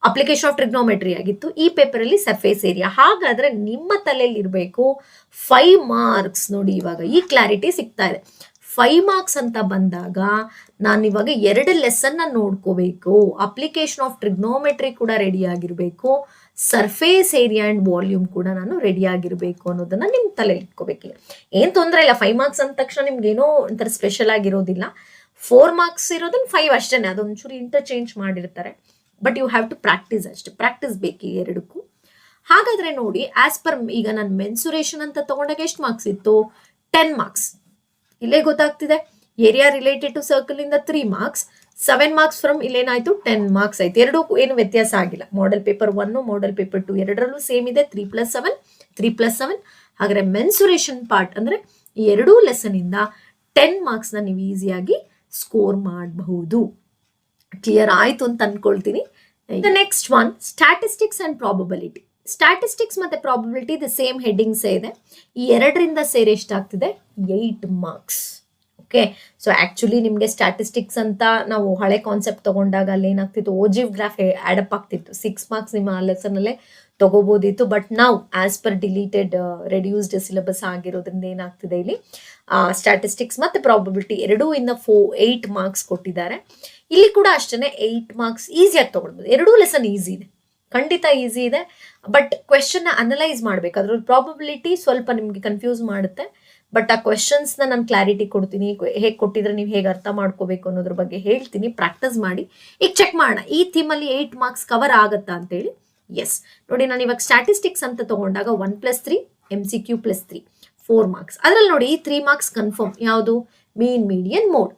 ಅಪ್ಲಿಕೇಶನ್ ಆಫ್ ಟ್ರಿಗ್ನೋಮೆಟ್ರಿ ಆಗಿತ್ತು. ಈ ಪೇಪರಲ್ಲಿ ಸರ್ಫೇಸ್ ಏರಿಯಾ. ಹಾಗಾದ್ರೆ ನಿಮ್ಮ ತಲೆಯಲ್ಲಿ ಇರಬೇಕು 5 ಮಾರ್ಕ್ಸ್ ನೋಡಿ. ಇವಾಗ ಈ ಕ್ಲಾರಿಟಿ ಸಿಗ್ತಾ ಇದೆ. 5 ಮಾರ್ಕ್ಸ್ ಅಂತ ಬಂದಾಗ ನಾನು ಇವಾಗ 2 ಲೆಸನ್ನ ನೋಡ್ಕೋಬೇಕು. ಅಪ್ಲಿಕೇಶನ್ ಆಫ್ ಟ್ರಿಗ್ನೋಮೆಟ್ರಿ ಕೂಡ ರೆಡಿ ಆಗಿರಬೇಕು, ಸರ್ಫೇಸ್ ಏರಿಯಾ ಅಂಡ್ ವಾಲ್ಯೂಮ್ ಕೂಡ ನಾನು ರೆಡಿ ಆಗಿರಬೇಕು ಅನ್ನೋದನ್ನ ನಿಮ್ಮ ತಲೆ ಇಟ್ಕೋಬೇಕಿಲ್ಲ. ಏನು ತೊಂದರೆ ಇಲ್ಲ, 5 ಮಾರ್ಕ್ಸ್ ಅಂದ ತಕ್ಷಣ ನಿಮ್ಗೆ ಏನೋ ಒಂಥರ ಸ್ಪೆಷಲ್ ಆಗಿರೋದಿಲ್ಲ. 4 ಮಾರ್ಕ್ಸ್ ಇರೋದನ್ನ 5 ಅಷ್ಟೇನೆ, ಅದೊಂಚೂರು ಇಂಟರ್ಚೇಂಜ್ ಮಾಡಿರ್ತಾರೆ. But you have to practice ಅಷ್ಟೇ, ಪ್ರಾಕ್ಟೀಸ್ ಬೇಕು ಈ ಎರಡಕ್ಕೂ. ಹಾಗಾದ್ರೆ ನೋಡಿ, ಆಸ್ ಪರ್ ಈಗ ನಾನು ಮೆನ್ಸುರೇಷನ್ ಅಂತ ತಗೊಂಡಾಗ ಎಷ್ಟು ಮಾರ್ಕ್ಸ್ ಇತ್ತು, 10 ಮಾರ್ಕ್ಸ್. ಇಲ್ಲೇ ಗೊತ್ತಾಗ್ತಿದೆ, ಏರಿಯಾ ರಿಲೇಟೆಡ್ ಟು ಸರ್ಕಲ್ ಇಂದ 3 ಮಾರ್ಕ್ಸ್, 7 ಮಾರ್ಕ್ಸ್ ಫ್ರಮ್ ಇಲ್ಲೇನಾಯ್ತು 10 ಮಾರ್ಕ್ಸ್ ಆಯ್ತು. ಎರಡೂ ಏನು ವ್ಯತ್ಯಾಸ ಆಗಿಲ್ಲ. ಮಾಡೆಲ್ ಪೇಪರ್ 1, ಮಾಡೆಲ್ ಪೇಪರ್ 2 ಎರಡರಲ್ಲೂ ಸೇಮ್ ಇದೆ, 3 + 7 3 + 7. ಹಾಗಾದ್ರೆ ಮೆನ್ಸುರೇಷನ್ ಪಾರ್ಟ್ ಅಂದ್ರೆ ಈ ಎರಡೂ ಲೆಸನ್ ಇಂದ 10 ಮಾರ್ಕ್ಸ್ ನ ನೀವು ಈಸಿಯಾಗಿ ಸ್ಕೋರ್ ಮಾಡಬಹುದು. ಕ್ಲಿಯರ್ ಆಯ್ತು ಅಂತ ಅನ್ಕೊಳ್ತೀನಿ. Next one, statistics and probability. Statistics ಮತ್ತೆ ಪ್ರಾಬಬಿಲಿಟಿ ದ ಸೇಮ್ ಹೆಡ್ಡಿಂಗ್ಸೇ ಇದೆ. ಈ ಎರಡರಿಂದ ಸೇರಿ ಎಷ್ಟಾಗ್ತಿದೆ, 8 ಮಾರ್ಕ್ಸ್. ಓಕೆ, ಸೊ ಆಕ್ಚುಲಿ ನಿಮಗೆ ಸ್ಟ್ಯಾಟಿಸ್ಟಿಕ್ಸ್ ಅಂತ ನಾವು ಹಳೆ ಕಾನ್ಸೆಪ್ಟ್ ತಗೊಂಡಾಗ ಅಲ್ಲಿ ಏನಾಗ್ತಿತ್ತು, ಓಜಿವ್ ಗ್ರಾಫ್ ಆಡಪ್ ಆಗ್ತಿತ್ತು. 6 ಮಾರ್ಕ್ಸ್ ನಿಮ್ಮ ಲೆಸನ್ ಅಲ್ಲೇ ತಗೋಬೋದಿತ್ತು. ಬಟ್ ನಾವು as per deleted reduced syllabus ಆಗಿರೋದ್ರಿಂದ ಏನಾಗ್ತಿದೆ, ಇಲ್ಲಿ ಸ್ಟ್ಯಾಟಿಸ್ಟಿಕ್ಸ್ ಮತ್ತೆ ಪ್ರಾಬಬಿಲಿಟಿ ಎರಡೂ ಇಂದ 8 ಮಾರ್ಕ್ಸ್ ಕೊಟ್ಟಿದ್ದಾರೆ. ಇಲ್ಲಿ ಕೂಡ ಅಷ್ಟೇ 8 ಮಾರ್ಕ್ಸ್ ಈಸಿಯಾಗಿ ತಗೊಳ್ಬೋದು. ಎರಡೂ ಲೆಸನ್ ಈಸಿ ಇದೆ, ಖಂಡಿತ ಈಸಿ ಇದೆ. ಬಟ್ ಕ್ವೆಶನ್ನ ಅನಲೈಸ್ ಮಾಡಬೇಕು. ಅದ್ರಲ್ಲಿ ಪ್ರಾಬಬಿಲಿಟಿ ಸ್ವಲ್ಪ ನಿಮಗೆ ಕನ್ಫ್ಯೂಸ್ ಮಾಡುತ್ತೆ. ಬಟ್ ಆ ಕ್ವೆಶನ್ಸ್ನ ನಾನು ಕ್ಲಾರಿಟಿ ಕೊಡ್ತೀನಿ, ಹೇಗೆ ಕೊಟ್ಟಿದ್ರೆ ನೀವು ಹೇಗೆ ಅರ್ಥ ಮಾಡ್ಕೋಬೇಕು ಅನ್ನೋದ್ರ ಬಗ್ಗೆ ಹೇಳ್ತೀನಿ. ಪ್ರಾಕ್ಟೀಸ್ ಮಾಡಿ. ಈಗ ಚೆಕ್ ಮಾಡೋಣ ಈ ಥೀಮಲ್ಲಿ 8 ಮಾರ್ಕ್ಸ್ ಕವರ್ ಆಗುತ್ತಾ ಅಂತೇಳಿ. ಎಸ್ ನೋಡಿ, ನಾನು ಇವಾಗ ಸ್ಟ್ಯಾಟಿಸ್ಟಿಕ್ಸ್ ಅಂತ ತಗೊಂಡಾಗ 1 + 3 MCQ + 3 4 ಮಾರ್ಕ್ಸ್. ಅದರಲ್ಲಿ ನೋಡಿ 3 ಮಾರ್ಕ್ಸ್ ಕನ್ಫರ್ಮ್. ಯಾವುದು, ಮೀನ್ ಮೀಡಿಯನ್ ಮೋಡ್.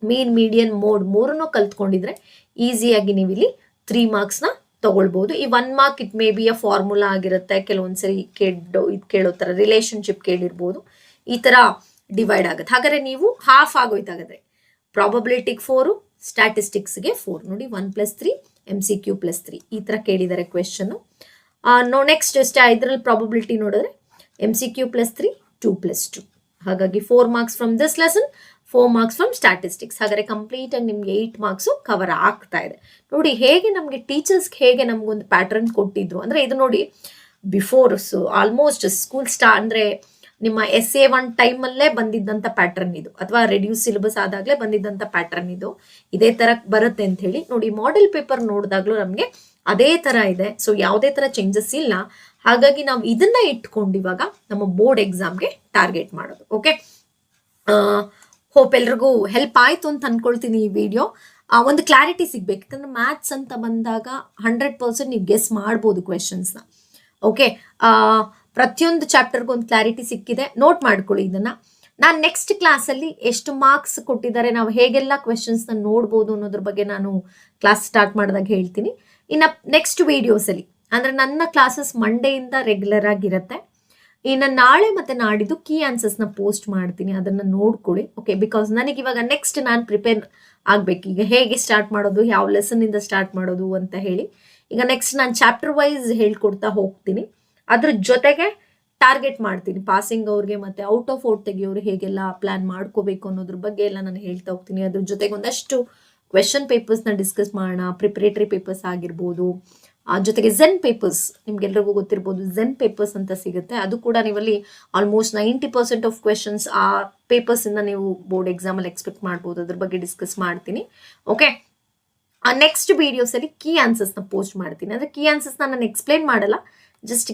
ಮೀನ್ ಮೀಡಿಯನ್ ಮೋಡ್ ಮೂರನ್ನು ಕಲ್ತ್ಕೊಂಡಿದ್ರೆ ಈಸಿಯಾಗಿ ನೀವು ಇಲ್ಲಿ 3 ಮಾರ್ಕ್ಸ್ನ ತಗೊಳ್ಬಹುದು. ಈ 1 mark it may be a formula ಆಗಿರುತ್ತೆ, ಕೆಲವೊಂದ್ಸರಿ ಇದು ಕೇಳೋ ಥರ ರಿಲೇಶನ್ಶಿಪ್ ಕೇಳಿರ್ಬೋದು. ಈ ಥರ ಡಿವೈಡ್ ಆಗುತ್ತೆ. ಹಾಗಾದ್ರೆ ನೀವು ಹಾಫ್ ಆಗೋಯ್ತಾಗತ್ತೆ. ಪ್ರಾಬಬಿಲಿಟಿಗೆ 4, ಸ್ಟ್ಯಾಟಿಸ್ಟಿಕ್ಸ್ಗೆ 4 ನೋಡಿ. 1 + 3 MCQ + 3 ಈ ಥರ ಕೇಳಿದ್ದಾರೆ ಕ್ವೆಶನ್ನು. ನೆಕ್ಸ್ಟ್ ಇದರಲ್ಲಿ ಪ್ರಾಬಬಿಲಿಟಿ ನೋಡಿದ್ರೆ MCQ + 3 2 + 2. ಹಾಗಾಗಿ 4 marks from this lesson, 4 marks from statistics. ಹಾಗಾದ್ರೆ ಕಂಪ್ಲೀಟ್ ಆಗಿ ನಿಮ್ಗೆ 8 ಮಾರ್ಕ್ಸು ಕವರ್ ಆಗ್ತಾ ಇದೆ ನೋಡಿ. ಹೇಗೆ ನಮಗೆ ಟೀಚರ್ಸ್ ಹೇಗೆ ನಮಗೊಂದು ಪ್ಯಾಟರ್ನ್ ಕೊಟ್ಟಿದ್ರು ಅಂದ್ರೆ, ಇದು ನೋಡಿ ಬಿಫೋರ್ ಆಲ್ಮೋಸ್ಟ್ ಸ್ಕೂಲ್ ಅಂದ್ರೆ ನಿಮ್ಮ SA1 ಟೈಮಲ್ಲೇ ಬಂದಿದ್ದಂಥ ಪ್ಯಾಟರ್ನ್ ಇದು, ಅಥವಾ ರೆಡ್ಯೂಸ್ ಸಿಲೆಬಸ್ ಆದಾಗಲೇ ಬಂದಿದ್ದಂಥ ಪ್ಯಾಟರ್ನ್ ಇದು. ಇದೇ ತರ ಬರುತ್ತೆ ಅಂತ ಹೇಳಿ ನೋಡಿ. ಮಾಡೆಲ್ ಪೇಪರ್ ನೋಡಿದಾಗ್ಲೂ ನಮಗೆ ಅದೇ ತರ ಇದೆ. ಸೊ ಯಾವುದೇ ತರ ಚೇಂಜಸ್ ಇಲ್ಲ. ಹಾಗಾಗಿ ನಾವು ಇದನ್ನ ಇಟ್ಕೊಂಡು ಇವಾಗ ನಮ್ಮ ಬೋರ್ಡ್ ಎಕ್ಸಾಮ್ಗೆ ಟಾರ್ಗೆಟ್ ಮಾಡೋದು. ಓಕೆ, ಹೋಪ್ ಎಲ್ರಿಗೂ ಹೆಲ್ಪ್ ಆಯ್ತು ಅಂತ ಅನ್ಕೊಳ್ತೀನಿ ಈ ವಿಡಿಯೋ. ಒಂದು ಕ್ಲಾರಿಟಿ ಸಿಗ್ಬೇಕು, ಯಾಕಂದ್ರೆ ಮ್ಯಾಥ್ಸ್ ಅಂತ ಬಂದಾಗ 100% ನೀವು ಗೆಸ್ ಮಾಡ್ಬೋದು ಕ್ವೆಶನ್ಸ್ನ. ಓಕೆ, ಪ್ರತಿಯೊಂದು ಚಾಪ್ಟರ್ಗೂ ಒಂದು ಕ್ಲಾರಿಟಿ ಸಿಕ್ಕಿದೆ, ನೋಟ್ ಮಾಡ್ಕೊಳ್ಳಿ ಇದನ್ನ. ನಾನು ನೆಕ್ಸ್ಟ್ ಕ್ಲಾಸಲ್ಲಿ ಎಷ್ಟು ಮಾರ್ಕ್ಸ್ ಕೊಟ್ಟಿದ್ದಾರೆ, ನಾವು ಹೇಗೆಲ್ಲ ಕ್ವೆಶನ್ಸ್ನ ನೋಡ್ಬೋದು ಅನ್ನೋದ್ರ ಬಗ್ಗೆ ನಾನು ಕ್ಲಾಸ್ ಸ್ಟಾರ್ಟ್ ಮಾಡಿದಾಗ ಹೇಳ್ತೀನಿ. ಇನ್ನು ನೆಕ್ಸ್ಟ್ ವಿಡಿಯೋಸಲ್ಲಿ ಅಂದರೆ ನನ್ನ ಕ್ಲಾಸಸ್ ಮಂಡೆಯಿಂದ ರೆಗ್ಯುಲರ್ ಆಗಿರುತ್ತೆ. ಇನ್ನು ನಾಳೆ ಮತ್ತು ನಾಡಿದ್ದು ಕೀ ಆನ್ಸರ್ಸ್ನ ಪೋಸ್ಟ್ ಮಾಡ್ತೀನಿ, ಅದನ್ನು ನೋಡ್ಕೊಳ್ಳಿ. ಓಕೆ, ಬಿಕಾಸ್ ನನಗೆ ಇವಾಗ ನೆಕ್ಸ್ಟ್ ನಾನು ಪ್ರಿಪೇರ್ ಆಗಬೇಕು. ಈಗ ಹೇಗೆ ಸ್ಟಾರ್ಟ್ ಮಾಡೋದು, ಯಾವ ಲೆಸನ್ನಿಂದ ಸ್ಟಾರ್ಟ್ ಮಾಡೋದು ಅಂತ ಹೇಳಿ ಈಗ ನೆಕ್ಸ್ಟ್ ನಾನು ಚಾಪ್ಟರ್ ವೈಸ್ ಹೇಳ್ಕೊಡ್ತಾ ಹೋಗ್ತೀನಿ. ಅದ್ರ ಜೊತೆಗೆ ಟಾರ್ಗೆಟ್ ಮಾಡ್ತೀನಿ ಪಾಸಿಂಗ್ ಅವ್ರಿಗೆ ಮತ್ತು ಔಟ್ ಆಫ್ ಔಟ್ ತೆಗಿಯೋರು ಹೇಗೆಲ್ಲ ಪ್ಲಾನ್ ಮಾಡ್ಕೋಬೇಕು ಅನ್ನೋದ್ರ ಬಗ್ಗೆ ಎಲ್ಲ ನಾನು ಹೇಳ್ತಾ ಹೋಗ್ತೀನಿ. ಅದ್ರ ಜೊತೆಗೆ ಒಂದಷ್ಟು ಕ್ವೆಶನ್ ಪೇಪರ್ಸ್ನ ಡಿಸ್ಕಸ್ ಮಾಡೋಣ. ಪ್ರಿಪರೇಟರಿ ಪೇಪರ್ಸ್ ಆಗಿರ್ಬೋದು, ಜೊತೆಗೆ ಝೆನ್ ಪೇಪರ್ಸ್, ನಿಮ್ಗೆಲ್ರಿಗೂ ಗೊತ್ತಿರ್ಬೋದು ಝೆನ್ ಪೇಪರ್ಸ್ ಅಂತ ಸಿಗುತ್ತೆ. ಅದು ಕೂಡ ನೀವಲ್ಲಿ ಆಲ್ಮೋಸ್ಟ್ 90% ಆಫ್ ಕ್ವೆಶನ್ಸ್ ಆ ಪೇಪರ್ಸಿಂದ ನೀವು ಬೋರ್ಡ್ ಎಕ್ಸಾಮಲ್ಲಿ ಎಕ್ಸ್ಪೆಕ್ಟ್ ಮಾಡ್ಬೋದು. ಅದ್ರ ಬಗ್ಗೆ ಡಿಸ್ಕಸ್ ಮಾಡ್ತೀನಿ. ಓಕೆ, ನೆಕ್ಸ್ಟ್ ವಿಡಿಯೋಸಲ್ಲಿ ಕೀ ಆನ್ಸರ್ಸ್ನ ಪೋಸ್ಟ್ ಮಾಡ್ತೀನಿ. ಅಂದರೆ ಕೀ ಆನ್ಸರ್ಸ್ನ ನಾನು ಎಕ್ಸ್ಪ್ಲೇನ್ ಮಾಡಲ್ಲ, ಜಸ್ಟ್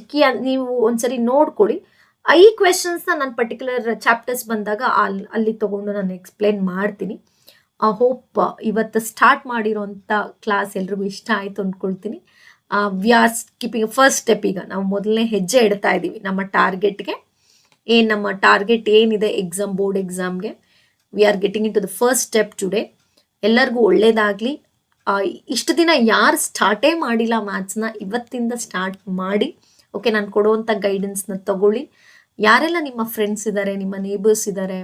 ನೀವು ಒಂದ್ಸರಿ ನೋಡ್ಕೊಳ್ಳಿ. ಈ ಕ್ವೆಶನ್ಸ್ನ ನಾನು ಪರ್ಟಿಕ್ಯುಲರ್ ಚಾಪ್ಟರ್ಸ್ ಬಂದಾಗ ಅಲ್ಲಿ ತಗೊಂಡು ನಾನು ಎಕ್ಸ್ಪ್ಲೇನ್ ಮಾಡ್ತೀನಿ. ಹೋಪ್ ಇವತ್ತು ಸ್ಟಾರ್ಟ್ ಮಾಡಿರೋಂಥ ಕ್ಲಾಸ್ ಎಲ್ರಿಗೂ ಇಷ್ಟ ಆಯಿತು ಅಂದ್ಕೊಳ್ತೀನಿ. We are keeping first step. ಈಗ ನಾವು ಮೊದಲನೇ ಹೆಜ್ಜೆ ಇಡ್ತಾ ಇದ್ದೀವಿ ನಮ್ಮ ಟಾರ್ಗೆಟ್ಗೆ. ನಮ್ಮ ಟಾರ್ಗೆಟ್ ಏನಿದೆ ಎಕ್ಸಾಮ್, ಬೋರ್ಡ್ ಎಕ್ಸಾಮ್ಗೆ, we are getting into the first step today. ಎಲ್ಲರಿಗೂ ಒಳ್ಳೇದಾಗಲಿ. ಇಷ್ಟು ದಿನ ಯಾರು ಸ್ಟಾರ್ಟೇ ಮಾಡಿಲ್ಲ ಮ್ಯಾಥ್ಸ್ನ, ಇವತ್ತಿಂದ ಸ್ಟಾರ್ಟ್ ಮಾಡಿ. ಓಕೆ, ನಾನು ಕೊಡುವಂಥ ಗೈಡೆನ್ಸ್ನ ತಗೊಳ್ಳಿ. ಯಾರೆಲ್ಲ ನಿಮ್ಮ ಫ್ರೆಂಡ್ಸ್ ಇದ್ದಾರೆ, ನಿಮ್ಮ ನೇಬರ್ಸ್ ಇದ್ದಾರೆ,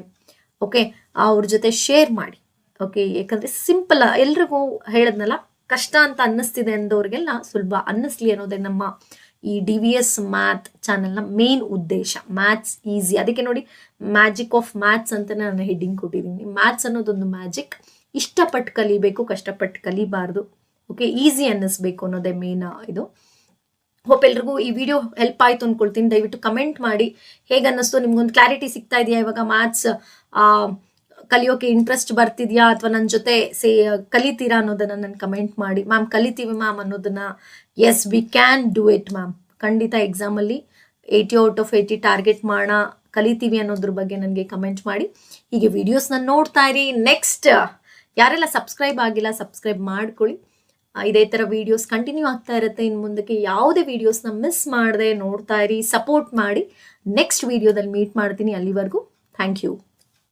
ಓಕೆ, ಅವ್ರ ಜೊತೆ ಶೇರ್ ಮಾಡಿ. ಓಕೆ, ಯಾಕಂದರೆ ಸಿಂಪಲ್, ಎಲ್ರಿಗೂ ಹೇಳದ್ನಲ್ಲ, ಕಷ್ಟ ಅಂತ ಅನ್ನಿಸ್ತಿದೆ ಅಂದವ್ರಿಗೆಲ್ಲ ಸುಲಭ ಅನ್ನಿಸ್ಲಿ ಅನ್ನೋದೇ ನಮ್ಮ ಈ DVS ಮ್ಯಾಥ್ ಚಾನಲ್ನ ಮೇನ್ ಉದ್ದೇಶ. ಮ್ಯಾಥ್ಸ್ ಈಸಿ, ಅದಕ್ಕೆ ನೋಡಿ ಮ್ಯಾಜಿಕ್ ಆಫ್ ಮ್ಯಾಥ್ಸ್ ಅಂತ ನಾನು ಹೆಡ್ಡಿಂಗ್ ಕೊಟ್ಟಿದ್ದೀನಿ. ಮ್ಯಾಥ್ಸ್ ಅನ್ನೋದೊಂದು ಮ್ಯಾಜಿಕ್, ಇಷ್ಟಪಟ್ಟು ಕಲಿಬೇಕು, ಕಷ್ಟಪಟ್ಟು ಕಲಿಬಾರ್ದು. ಓಕೆ, ಈಸಿ ಅನ್ನಿಸ್ಬೇಕು ಅನ್ನೋದೇ ಮೇನ್ ಇದು. ಹೋಪ್ ಎಲ್ರಿಗೂ ಈ ವಿಡಿಯೋ ಹೆಲ್ಪ್ ಆಯ್ತು ಅಂದ್ಕೊಳ್ತೀನಿ. ದಯವಿಟ್ಟು ಕಮೆಂಟ್ ಮಾಡಿ ಹೇಗೆ ಅನ್ನಿಸ್ತು, ನಿಮ್ಗೊಂದು ಕ್ಲಾರಿಟಿ ಸಿಗ್ತಾ ಇದೆಯಾ, ಇವಾಗ ಮ್ಯಾಥ್ಸ್ ಕಲಿಯೋಕೆ ಇಂಟ್ರೆಸ್ಟ್ ಬರ್ತಿದ್ಯಾ, ಅಥವಾ ನನ್ನ ಜೊತೆ ಕಲಿತೀರಾ ಅನ್ನೋದನ್ನ ನನ್ನ ಕಮೆಂಟ್ ಮಾಡಿ. ಮ್ಯಾಮ್ ಕಲಿತೀವಿ ಮ್ಯಾಮ್ ಅನ್ನೋದನ್ನ, yes we can do it ma'am. ಖಂಡಿತ ಎಕ್ಸಾಮಲ್ಲಿ 80 ಔಟ್ ಆಫ್ 80 ಟಾರ್ಗೆಟ್ ಮಾಡೋಣ, ಕಲಿತೀವಿ ಅನ್ನೋದ್ರ ಬಗ್ಗೆ ನನಗೆ ಕಮೆಂಟ್ ಮಾಡಿ. ಹೀಗೆ ವಿಡಿಯೋಸ್ನ ನೋಡ್ತಾ ಇರಿ. ನೆಕ್ಸ್ಟ್ ಯಾರೆಲ್ಲ ಸಬ್ಸ್ಕ್ರೈಬ್ ಆಗಿಲ್ಲ ಸಬ್ಸ್ಕ್ರೈಬ್ ಮಾಡ್ಕೊಳ್ಳಿ. ಇದೇ ಥರ ವಿಡಿಯೋಸ್ ಕಂಟಿನ್ಯೂ ಆಗ್ತಾ ಇರುತ್ತೆ. ಇನ್ನು ಮುಂದಕ್ಕೆ ಯಾವುದೇ ವಿಡಿಯೋಸ್ನ ಮಿಸ್ ಮಾಡದೆ ನೋಡ್ತಾ ಇರಿ, ಸಪೋರ್ಟ್ ಮಾಡಿ. ನೆಕ್ಸ್ಟ್ ವಿಡಿಯೋದಲ್ಲಿ ಮೀಟ್ ಮಾಡ್ತೀನಿ. ಅಲ್ಲಿವರೆಗೂ ಥ್ಯಾಂಕ್ ಯು.